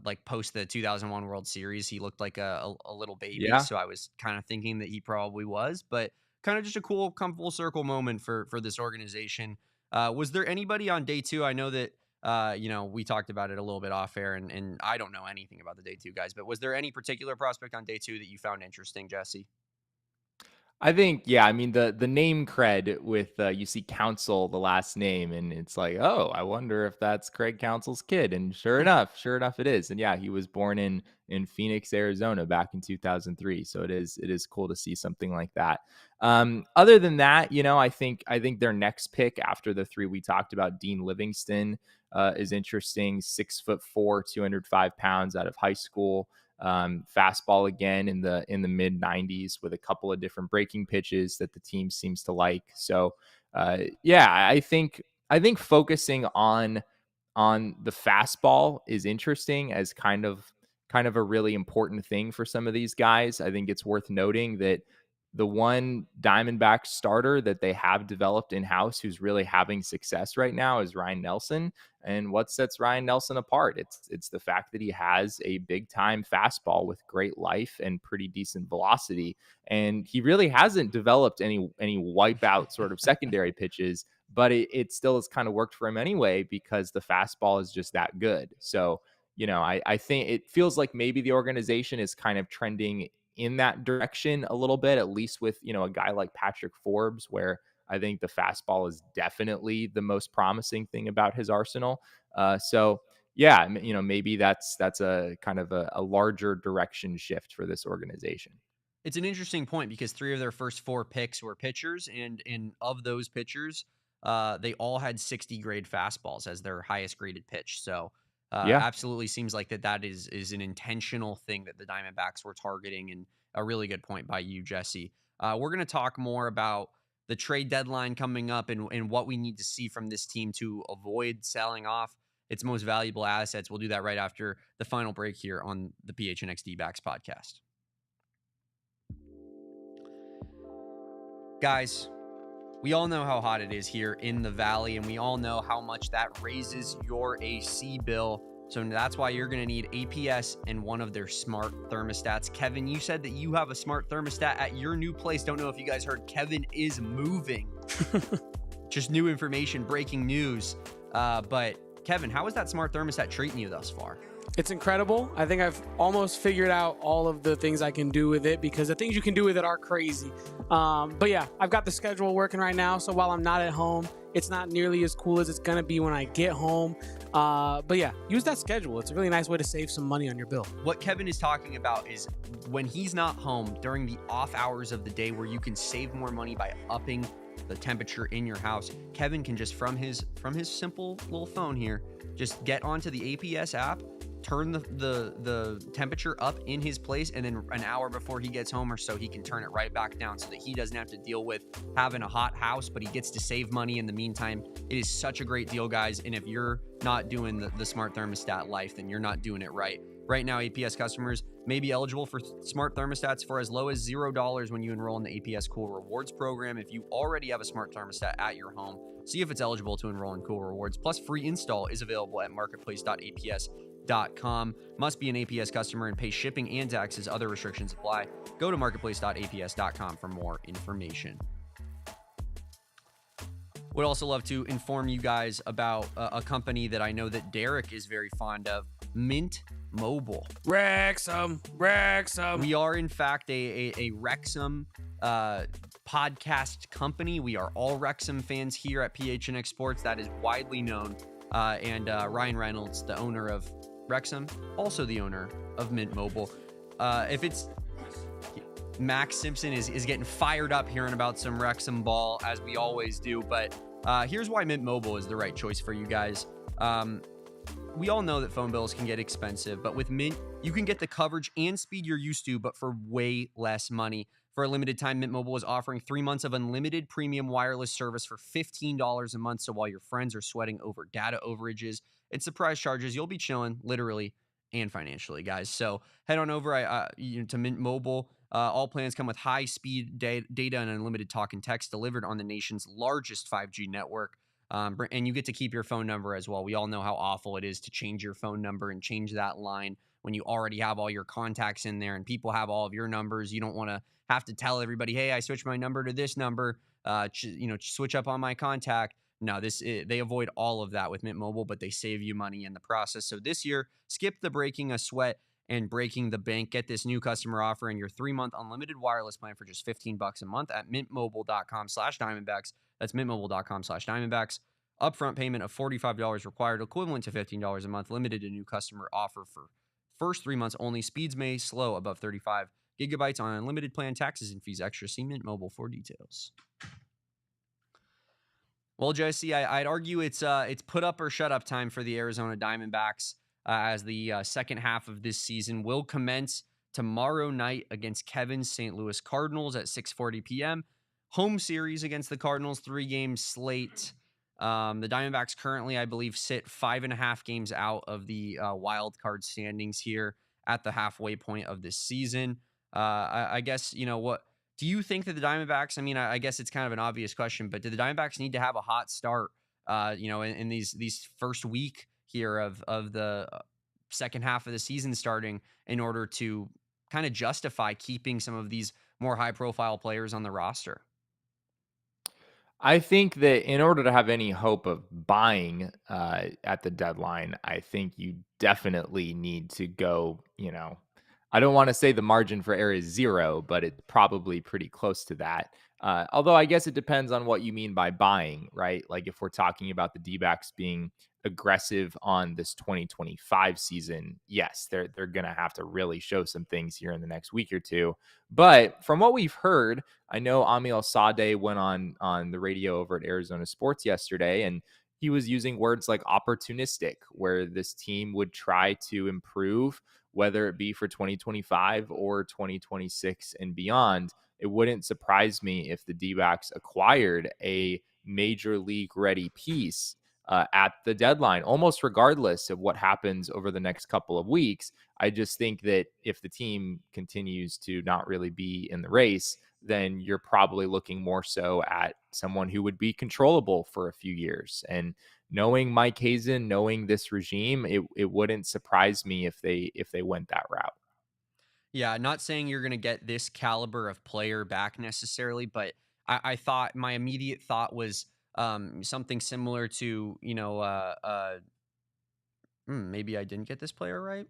S1: like post the 2001 World Series. He looked like a little baby.
S2: Yeah.
S1: So I was kind of thinking that he probably was, but kind of just a cool come full circle moment for this organization. Was there anybody on day two? I know that, we talked about it a little bit off air, and I don't know anything about the day two guys, but was there any particular prospect on day two that you found interesting, Jesse?
S2: I think, yeah, I mean, the name cred with, you see Counsell, the last name, and it's like, oh, I wonder if that's Craig Counsell's kid. And sure enough it is. And yeah, he was born in Phoenix, Arizona back in 2003. So it is cool to see something like that. Other than that, I think their next pick after the three we talked about, Dean Livingston, is interesting. 6'4", 205 pounds out of high school. Fastball again in the mid 90s with a couple of different breaking pitches that the team seems to like. So I think focusing on the fastball is interesting as kind of a really important thing for some of these guys. I think it's worth noting that the one Diamondback starter that they have developed in-house who's really having success right now is Ryan Nelson. And what sets Ryan Nelson apart? It's the fact that he has a big-time fastball with great life and pretty decent velocity. And he really hasn't developed any wipeout sort of secondary pitches, but it still has kind of worked for him anyway because the fastball is just that good. So, I think it feels like maybe the organization is kind of trending in that direction a little bit, at least with, a guy like Patrick Forbes, where I think the fastball is definitely the most promising thing about his arsenal. So yeah, maybe that's a kind of a larger direction shift for this organization.
S1: It's an interesting point because 3 of their first 4 picks were pitchers, and of those pitchers, they all had 60 grade fastballs as their highest graded pitch. So absolutely seems like that is an intentional thing that the Diamondbacks were targeting, and a really good point by you, Jesse. We're going to talk more about the trade deadline coming up and what we need to see from this team to avoid selling off its most valuable assets. We'll do that right after the final break here on the PHNX D-Backs podcast. Guys, we all know how hot it is here in the Valley, and we all know how much that raises your AC bill. So that's why you're going to need APS and one of their smart thermostats. Kevin, you said that you have a smart thermostat at your new place. Don't know if you guys heard, Kevin is moving. Just new information, breaking news. But Kevin, how is that smart thermostat treating you thus far?
S3: It's incredible. I think I've almost figured out all of the things I can do with it because the things you can do with it are crazy. But yeah, I've got the schedule working right now. So while I'm not at home, it's not nearly as cool as it's going to be when I get home. But yeah, use that schedule. It's a really nice way to save some money on your bill.
S1: What Kevin is talking about is when he's not home during the off hours of the day where you can save more money by upping the temperature in your house. Kevin can just from his simple little phone here, just get onto the APS app, turn the temperature up in his place, and then an hour before he gets home or so, he can turn it right back down so that he doesn't have to deal with having a hot house, but he gets to save money in the meantime. It is such a great deal, guys. And if you're not doing the smart thermostat life, then you're not doing it right. Right now, APS customers may be eligible for smart thermostats for as low as $0 when you enroll in the APS Cool Rewards program. If you already have a smart thermostat at your home, see if it's eligible to enroll in Cool Rewards. Plus, free install is available at marketplace.aps.com. Must be an APS customer and pay shipping and taxes. Other restrictions apply. Go to marketplace.aps.com for more information. Would also love to inform you guys about a company that I know that Derek is very fond of, Mint Mobile.
S3: Wrexham.
S1: We are, in fact, a Wrexham podcast company. We are all Wrexham fans here at PHNX Sports. That is widely known. And Ryan Reynolds, the owner of Wrexham, also the owner of Mint Mobile. If it's Max Simpson is getting fired up hearing about some Wrexham ball, as we always do. But here's why Mint Mobile is the right choice for you guys. We all know that phone bills can get expensive, but with Mint, you can get the coverage and speed you're used to, but for way less money. For a limited time, Mint Mobile is offering 3 months of unlimited premium wireless service for $15 a month. So while your friends are sweating over data overages and surprise charges, you'll be chilling literally and financially, guys. So head on over to Mint Mobile. All plans come with high-speed data and unlimited talk and text delivered on the nation's largest 5G network. And you get to keep your phone number as well. We all know how awful it is to change your phone number and change that line when you already have all your contacts in there and people have all of your numbers. You don't want to have to tell everybody, hey, I switched my number to this number, switch up on my contact. No, they avoid all of that with Mint Mobile, but they save you money in the process. So this year, skip the breaking a sweat and breaking the bank. Get this new customer offer and your 3-month unlimited wireless plan for just $15 a month at mintmobile.com/Diamondbacks. That's mintmobile.com/Diamondbacks. Upfront payment of $45 required, equivalent to $15 a month. Limited to new customer offer for first 3 months only. Speeds may slow above 35 gigabytes on unlimited plan. Taxes and fees extra. See Mint Mobile for details. Well, Jesse, I'd argue it's put up or shut up time for the Arizona Diamondbacks as the second half of this season will commence tomorrow night against Kevin's St. Louis Cardinals at 6:40 p.m. Home series against the Cardinals, 3-game slate. The Diamondbacks currently, I believe, sit 5.5 games out of the wild card standings here at the halfway point of this season. I guess, what do you think that the Diamondbacks, I guess it's kind of an obvious question, but do the Diamondbacks need to have a hot start, in these first week here of the second half of the season starting in order to kind of justify keeping some of these more high profile players on the roster?
S2: I think that in order to have any hope of buying at the deadline, I think you definitely need to go, I don't want to say the margin for error is 0, but it's probably pretty close to that. Although I guess it depends on what you mean by buying, right? Like if we're talking about the D-backs being aggressive on this 2025 season, yes, they're going to have to really show some things here in the next week or two. But from what we've heard, I know Amil Sade went on the radio over at Arizona Sports yesterday, and he was using words like opportunistic, where this team would try to improve, whether it be for 2025 or 2026 and beyond. It wouldn't surprise me if the D-backs acquired a major league ready piece at the deadline, almost regardless of what happens over the next couple of weeks. I just think that if the team continues to not really be in the race, then you're probably looking more so at someone who would be controllable for a few years. And knowing Mike Hazen, knowing this regime, it wouldn't surprise me if they went that route.
S1: Yeah, not saying you're going to get this caliber of player back necessarily, but I thought my immediate thought was something similar to, maybe I didn't get this player right.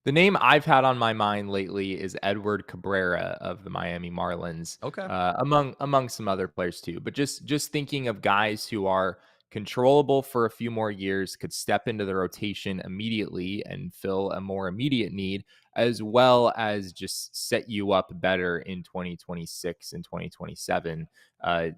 S2: The name I've had on my mind lately is Edward Cabrera of the Miami Marlins.
S1: Okay.
S2: Among some other players too, but just thinking of guys who are controllable for a few more years, could step into the rotation immediately and fill a more immediate need, as well as just set you up better in 2026 and 2027. I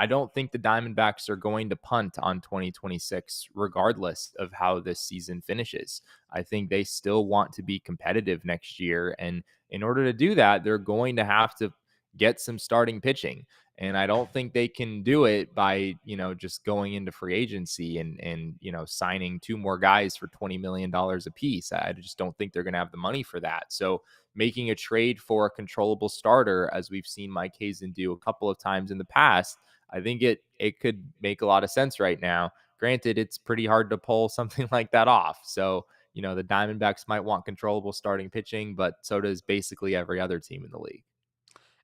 S2: don't think the Diamondbacks are going to punt on 2026, regardless of how this season finishes. I think they still want to be competitive next year. And in order to do that, they're going to have to get some starting pitching. And I don't think they can do it by, just going into free agency and signing 2 more guys for $20 million a piece. I just don't think they're going to have the money for that. So making a trade for a controllable starter, as we've seen Mike Hazen do a couple of times in the past, I think it could make a lot of sense right now. Granted, it's pretty hard to pull something like that off. So, the Diamondbacks might want controllable starting pitching, but so does basically every other team in the league.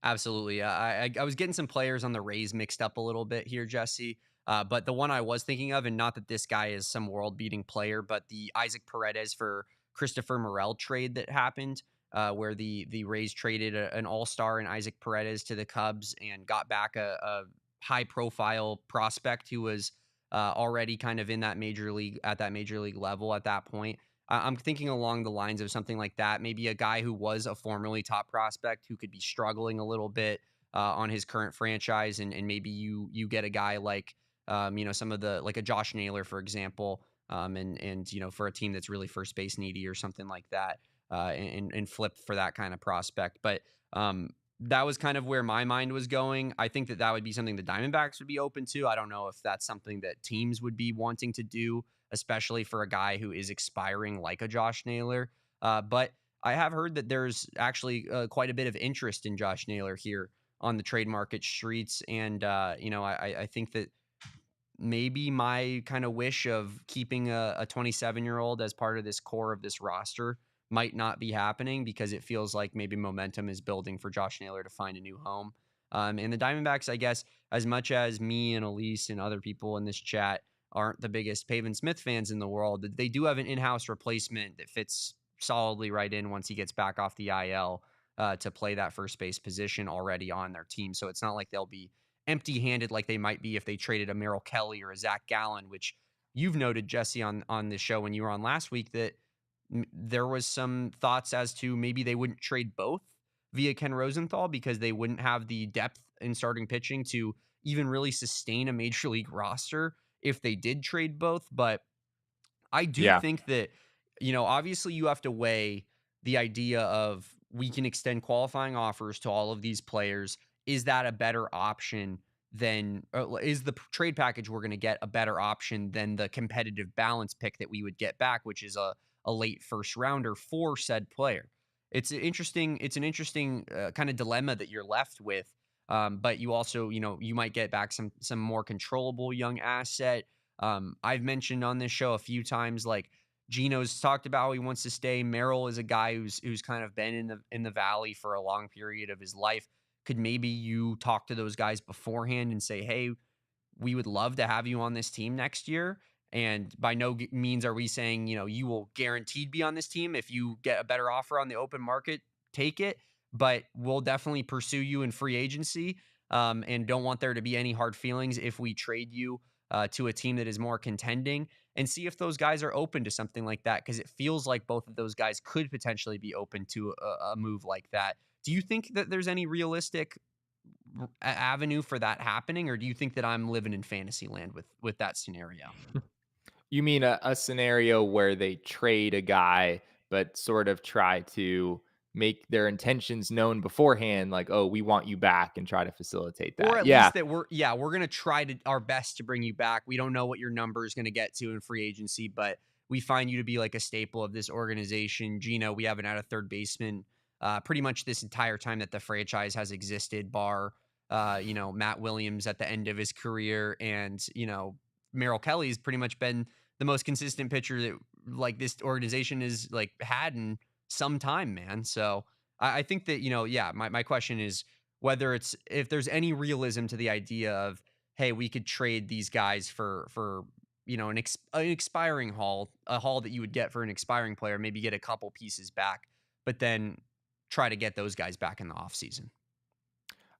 S1: Absolutely. I was getting some players on the Rays mixed up a little bit here, Jesse. But the one I was thinking of, and not that this guy is some world-beating player, but the Isaac Paredes for Christopher Morel trade that happened, where the Rays traded an all-star in Isaac Paredes to the Cubs and got back a high-profile prospect who was already kind of in that major league level at that point. I'm thinking along the lines of something like that. Maybe a guy who was a formerly top prospect who could be struggling a little bit on his current franchise, and maybe you get a guy like some of the like a Josh Naylor, for example, and for a team that's really first base needy or something like that, and flip for that kind of prospect. But that was kind of where my mind was going. I think that would be something the Diamondbacks would be open to. I don't know if that's something that teams would be wanting to do, especially for a guy who is expiring like a Josh Naylor. But I have heard that there's actually quite a bit of interest in Josh Naylor here on the trade market streets. And, I think that maybe my kind of wish of keeping a 27-year-old as part of this core of this roster might not be happening, because it feels like maybe momentum is building for Josh Naylor to find a new home. And the Diamondbacks, I guess, as much as me and Elise and other people in this chat aren't the biggest Pavin Smith fans in the world, they do have an in-house replacement that fits solidly right in once he gets back off the IL to play that first base position already on their team. So it's not like they'll be empty-handed like they might be if they traded a Merrill Kelly or a Zach Gallen, which you've noted, Jesse, on the show when you were on last week, that there was some thoughts as to maybe they wouldn't trade both via Ken Rosenthal because they wouldn't have the depth in starting pitching to even really sustain a major league roster if they did trade both. But I do
S2: Yeah.
S1: think that, obviously you have to weigh the idea of we can extend qualifying offers to all of these players. Is that a better option than, or is the trade package we're going to get a better option than the competitive balance pick that we would get back, which is a late first rounder for said player? It's an interesting kind of dilemma that you're left with. But you also, you might get back some more controllable young asset. I've mentioned on this show a few times, like Gino's talked about how he wants to stay. Merrill is a guy who's kind of been in the valley for a long period of his life. Could maybe you talk to those guys beforehand and say, hey, we would love to have you on this team next year. And by no means are we saying, you will guaranteed be on this team. If you get a better offer on the open market, take it. But we'll definitely pursue you in free agency, and don't want there to be any hard feelings if we trade you to a team that is more contending, and see if those guys are open to something like that. Because it feels like both of those guys could potentially be open to a move like that. Do you think that there's any realistic avenue for that happening, or do you think that I'm living in fantasy land with that scenario?
S2: You mean a scenario where they trade a guy, but sort of try to make their intentions known beforehand, like, oh, we want you back, and try to facilitate
S1: Or
S2: that.
S1: at
S2: Yeah.
S1: least that we're going to try to our best to bring you back. We don't know what your number is going to get to in free agency, but we find you to be like a staple of this organization. Gino, we haven't had a third baseman pretty much this entire time that the franchise has existed, bar Matt Williams at the end of his career, and Merrill Kelly's pretty much been the most consistent pitcher that like this organization is like had in some time, man. So I think that my question is whether if there's any realism to the idea of, hey, we could trade these guys for an expiring haul, a haul that you would get for an expiring player, maybe get a couple pieces back, but then try to get those guys back in the offseason.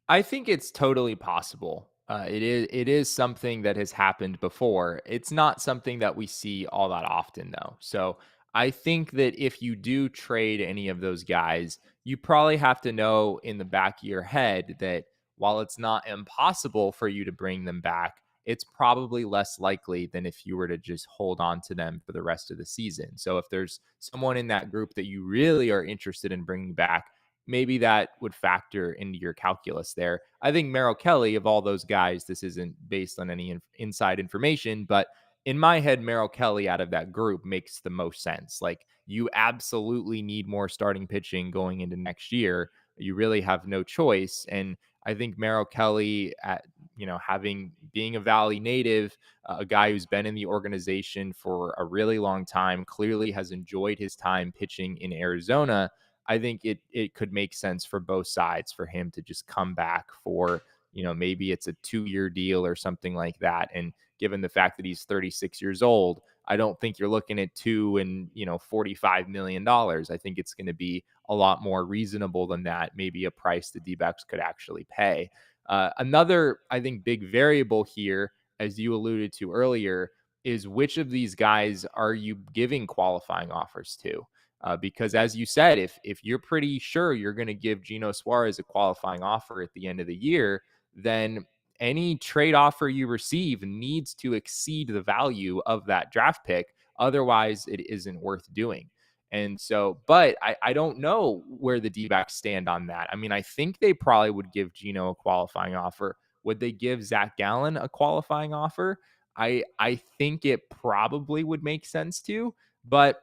S2: I think it's totally possible. It is something that has happened before. It's not something that we see all that often, though. So I think that if you do trade any of those guys, you probably have to know in the back of your head that while it's not impossible for you to bring them back, it's probably less likely than if you were to just hold on to them for the rest of the season. So if there's someone in that group that you really are interested in bringing back, maybe that would factor into your calculus there. I think Merrill Kelly, of all those guys, this isn't based on any inside information, but in my head, Merrill Kelly out of that group makes the most sense. Like, you absolutely need more starting pitching going into next year. You really have no choice. And I think Merrill Kelly, being a Valley native, a guy who's been in the organization for a really long time, clearly has enjoyed his time pitching in Arizona. I think it could make sense for both sides for him to just come back for, maybe it's a 2-year deal or something like that. And given the fact that he's 36 years old, I don't think you're looking at $45 million. I think it's going to be a lot more reasonable than that, maybe a price the D-backs could actually pay. Another, I think, big variable here as you alluded to earlier, is which of these guys are you giving qualifying offers to? Because as you said, if you're pretty sure you're going to give Gino Suarez a qualifying offer at the end of the year, then any trade offer you receive needs to exceed the value of that draft pick. Otherwise, it isn't worth doing. And so, but I don't know where the D-backs stand on that. I mean, I think they probably would give Gino a qualifying offer. Would they give Zach Gallen a qualifying offer? I think it probably would make sense to, but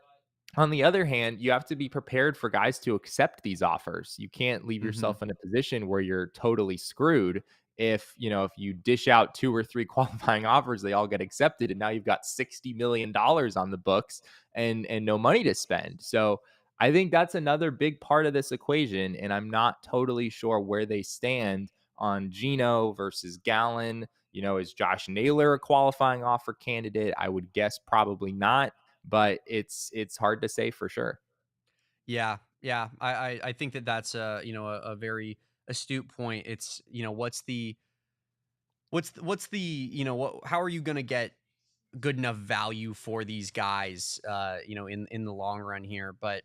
S2: on the other hand, you have to be prepared for guys to accept these offers. You can't leave
S1: Hmm.
S2: yourself in a position where you're totally screwed if, if you dish out 2 or 3 qualifying offers, they all get accepted and now you've got $60 million on the books and no money to spend. So, I think that's another big part of this equation and I'm not totally sure where they stand on Gino versus Gallen. Is Josh Naylor a qualifying offer candidate? I would guess probably not, but it's hard to say for sure.
S1: Yeah, yeah. I think that that's a very astute point. It's what's the how are you going to get good enough value for these guys in the long run here? But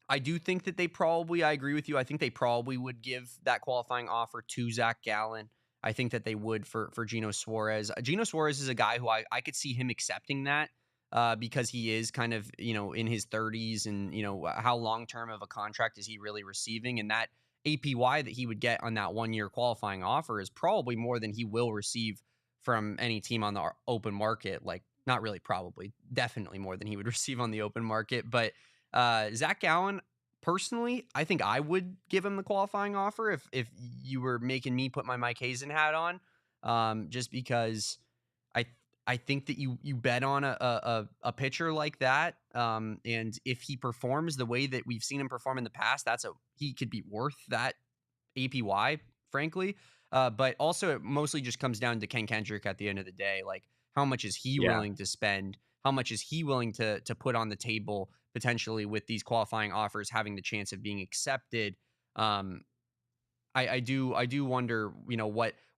S1: I do think that I agree with you. I think they probably would give that qualifying offer to Zach Gallen. I think that they would for Gino Suarez. Gino Suarez is a guy who I could see him accepting that because he is kind of, in his 30s and, how long term of a contract is he really receiving? And that APY that he would get on that 1 year qualifying offer is probably more than he will receive from any team on the open market. Like, not really, probably, definitely more than he would receive on the open market. But Zach Gallen, personally, I think I would give him the qualifying offer if you were making me put my Mike Hazen hat on, just because I I think that you bet on a pitcher like that, and if he performs the way that we've seen him perform in the past, he could be worth that APY, frankly. But also, it mostly just comes down to Ken Kendrick at the end of the day. Like, how much is he
S2: Yeah.
S1: willing to spend? How much is he willing to put on the table potentially with these qualifying offers having the chance of being accepted? Um, I do wonder,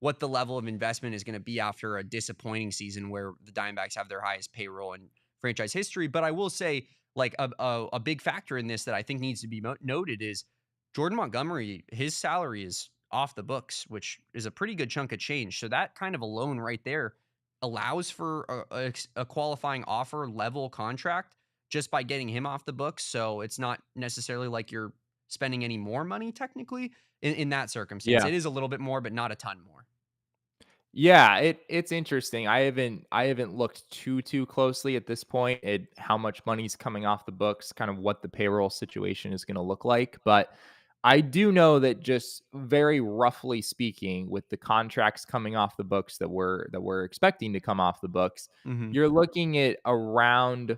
S1: what the level of investment is going to be after a disappointing season where the Diamondbacks have their highest payroll in franchise history. But I will say, like a big factor in this that I think needs to be noted is Jordan Montgomery. His salary is off the books, which is a pretty good chunk of change. So that kind of alone right there allows for a qualifying offer level contract just by getting him off the books. So it's not necessarily like you're spending any more money technically in that circumstance.
S2: Yeah.
S1: It is a little bit more, but not a ton more.
S2: Yeah, it's interesting. I haven't looked too closely at this point at how much money's coming off the books, kind of what the payroll situation is going to look like, but I do know that just very roughly speaking, with the contracts coming off the books that we're expecting to come off the books,
S1: Hmm.
S2: you're looking at around,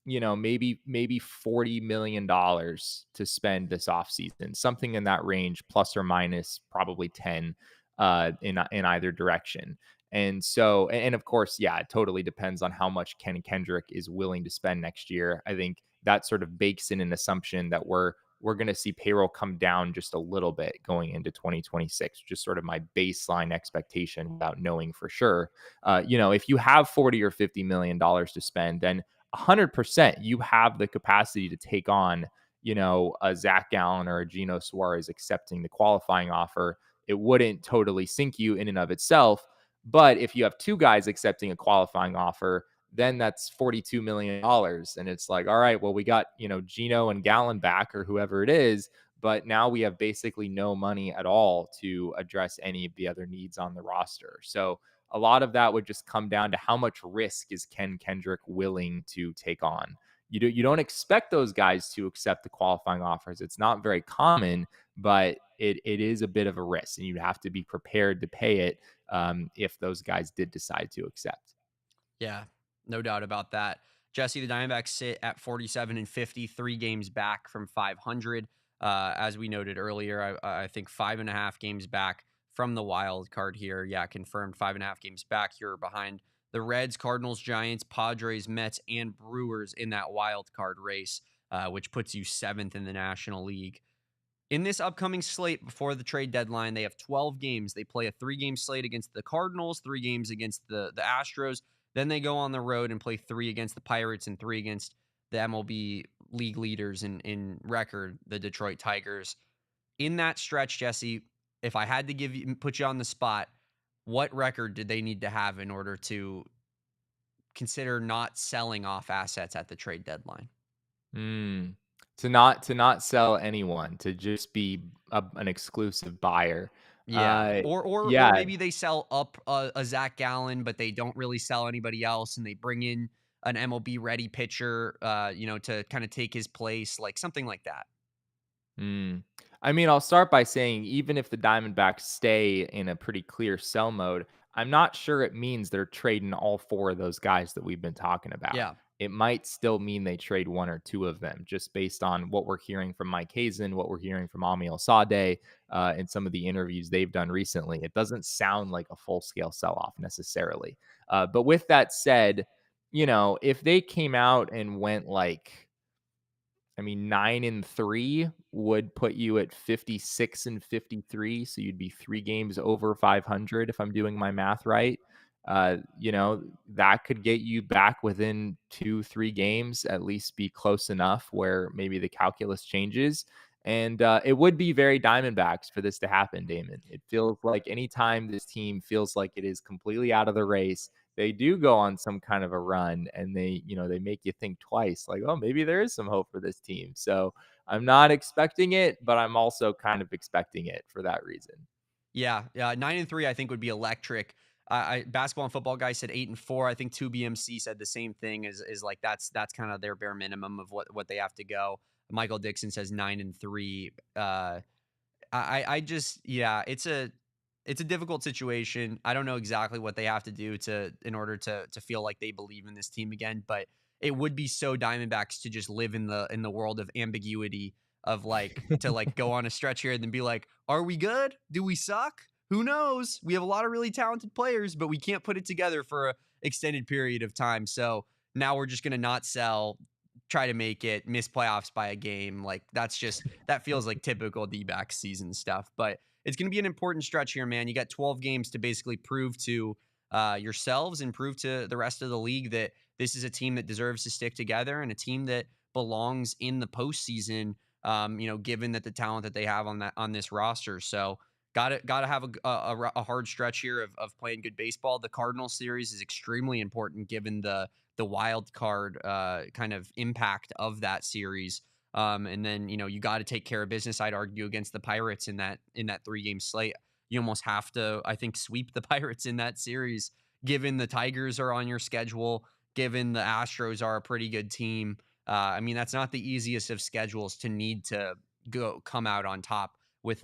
S2: maybe $40 million to spend this offseason, something in that range, plus or minus probably 10 in either direction. And so, and of course, yeah, it totally depends on how much Ken Kendrick is willing to spend next year. I think that sort of bakes in an assumption that we're going to see payroll come down just a little bit going into 2026, which is sort of my baseline expectation without knowing for sure. If you have 40 or $50 million to spend, then 100% you have the capacity to take on, a Zach Gallen or a Gino Suarez accepting the qualifying offer. It wouldn't totally sink you in and of itself. But if you have 2 guys accepting a qualifying offer, then that's $42 million. And it's like, all right, well, we got, Gino and Gallen back or whoever it is, but now we have basically no money at all to address any of the other needs on the roster. So a lot of that would just come down to how much risk is Ken Kendrick willing to take on. You don't expect those guys to accept the qualifying offers. It's not very common, but it is a bit of a risk, and you have to be prepared to pay it if those guys did decide to accept.
S1: Yeah, no doubt about that. Jesse, the Diamondbacks sit at 47-50, 3 games back from 500. As we noted earlier, I think 5.5 games back from the wild card here. Yeah, confirmed 5.5 games back. You're behind the Reds, Cardinals, Giants, Padres, Mets, and Brewers in that wild card race, which puts you 7th in the National League. In this upcoming slate before the trade deadline, they have 12 games. They play a 3-game slate against the Cardinals, 3 games against the Astros. Then they go on the road and play 3 against the Pirates and 3 against the MLB league leaders in record, the Detroit Tigers. In that stretch, Jesse, if I had to put you on the spot, what record did they need to have in order to consider not selling off assets at the trade deadline?
S2: To not sell anyone, to just be an exclusive buyer.
S1: Yeah, or
S2: Yeah,
S1: maybe they sell up a Zach Gallen, but they don't really sell anybody else, and they bring in an MLB ready pitcher, to kind of take his place, like something like that.
S2: I mean, I'll start by saying even if the Diamondbacks stay in a pretty clear sell mode, I'm not sure it means they're trading all 4 of those guys that we've been talking about.
S1: Yeah.
S2: It might still mean they trade 1 or 2 of them, just based on what we're hearing from Mike Hazen, what we're hearing from Amiel Sadeh, and some of the interviews they've done recently. It doesn't sound like a full-scale sell-off necessarily. But with that said, if they came out and went 9-3 would put you at 56-53. So you'd be 3 games over 500 if I'm doing my math right. That could get you back within 2-3 games, at least be close enough where maybe the calculus changes. And it would be very Diamondbacks for this to happen, Damon. It feels like anytime this team feels like it is completely out of the race, they do go on some kind of a run, and they make you think twice, like, oh, maybe there is some hope for this team. So I'm not expecting it, but I'm also kind of expecting it for that reason.
S1: Yeah. 9-3, I think, would be electric. Basketball and football guys said 8-4. I think 2BMC said the same thing. Is like that's kind of their bare minimum of what they have to go. Michael Dixon says 9-3. It's a difficult situation. I don't know exactly what they have to do in order to feel like they believe in this team again, but it would be so Diamondbacks to just live in the world of ambiguity of to go on a stretch here and then be like, are we good? Do we suck? Who knows? We have a lot of really talented players, but we can't put it together for an extended period of time. So now we're just going to not sell, try to make it, miss playoffs by a game. That feels like typical D-backs season stuff, but it's going to be an important stretch here, man. You got 12 games to basically prove to yourselves and prove to the rest of the league that this is a team that deserves to stick together and a team that belongs in the postseason, given that the talent that they have on this roster. So got to have a hard stretch here of playing good baseball. The Cardinals series is extremely important given the wild card kind of impact of that series. And then, you got to take care of business, I'd argue, against the Pirates in that 3-game slate. You almost have to, I think, sweep the Pirates in that series, given the Tigers are on your schedule, given the Astros are a pretty good team. That's not the easiest of schedules to need to come out on top with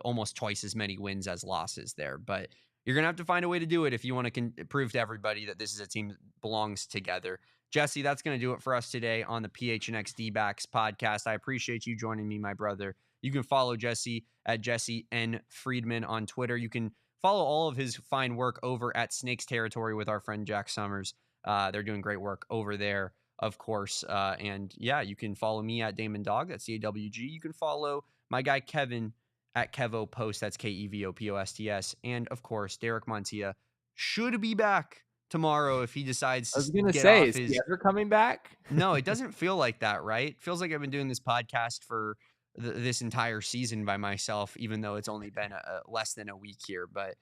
S1: almost twice as many wins as losses there. But you're going to have to find a way to do it if you want to prove to everybody that this is a team that belongs together. Jesse, that's going to do it for us today on the PHNX D-backs podcast. I appreciate you joining me, my brother. You can follow Jesse at Jesse N. Friedman on Twitter. You can follow all of his fine work over at Snakes Territory with our friend Jack Summers. They're doing great work over there, of course. You can follow me at Damon Dog. That's CAWG. You can follow my guy Kevin at Kevo Post. That's KEVOPOSTS. And, of course, Derek Montilla should be back tomorrow if he decides to
S2: is he ever coming back?
S1: No, it doesn't feel like that, right? It feels like I've been doing this podcast for this entire season by myself, even though it's only been less than a week here. But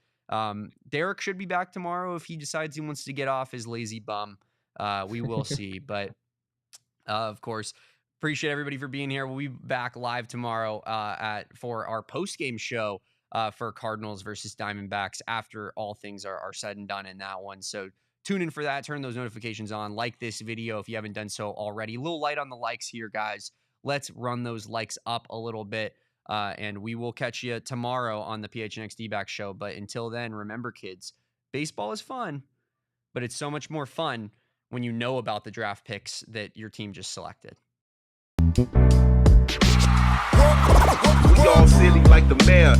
S1: Derek should be back tomorrow if he decides he wants to get off his lazy bum. We will see. But of course, appreciate everybody for being here. We'll be back live tomorrow for our post-game show for Cardinals versus Diamondbacks after all things are said and done in that one. So tune in for that. Turn those notifications on. Like this video if you haven't done so already. A little light on the likes here, guys. Let's run those likes up a little bit. And we will catch you tomorrow on the PHNX D-back show. But until then, remember, kids, baseball is fun, but it's so much more fun when you know about the draft picks that your team just selected.
S4: We all silly like the mayor.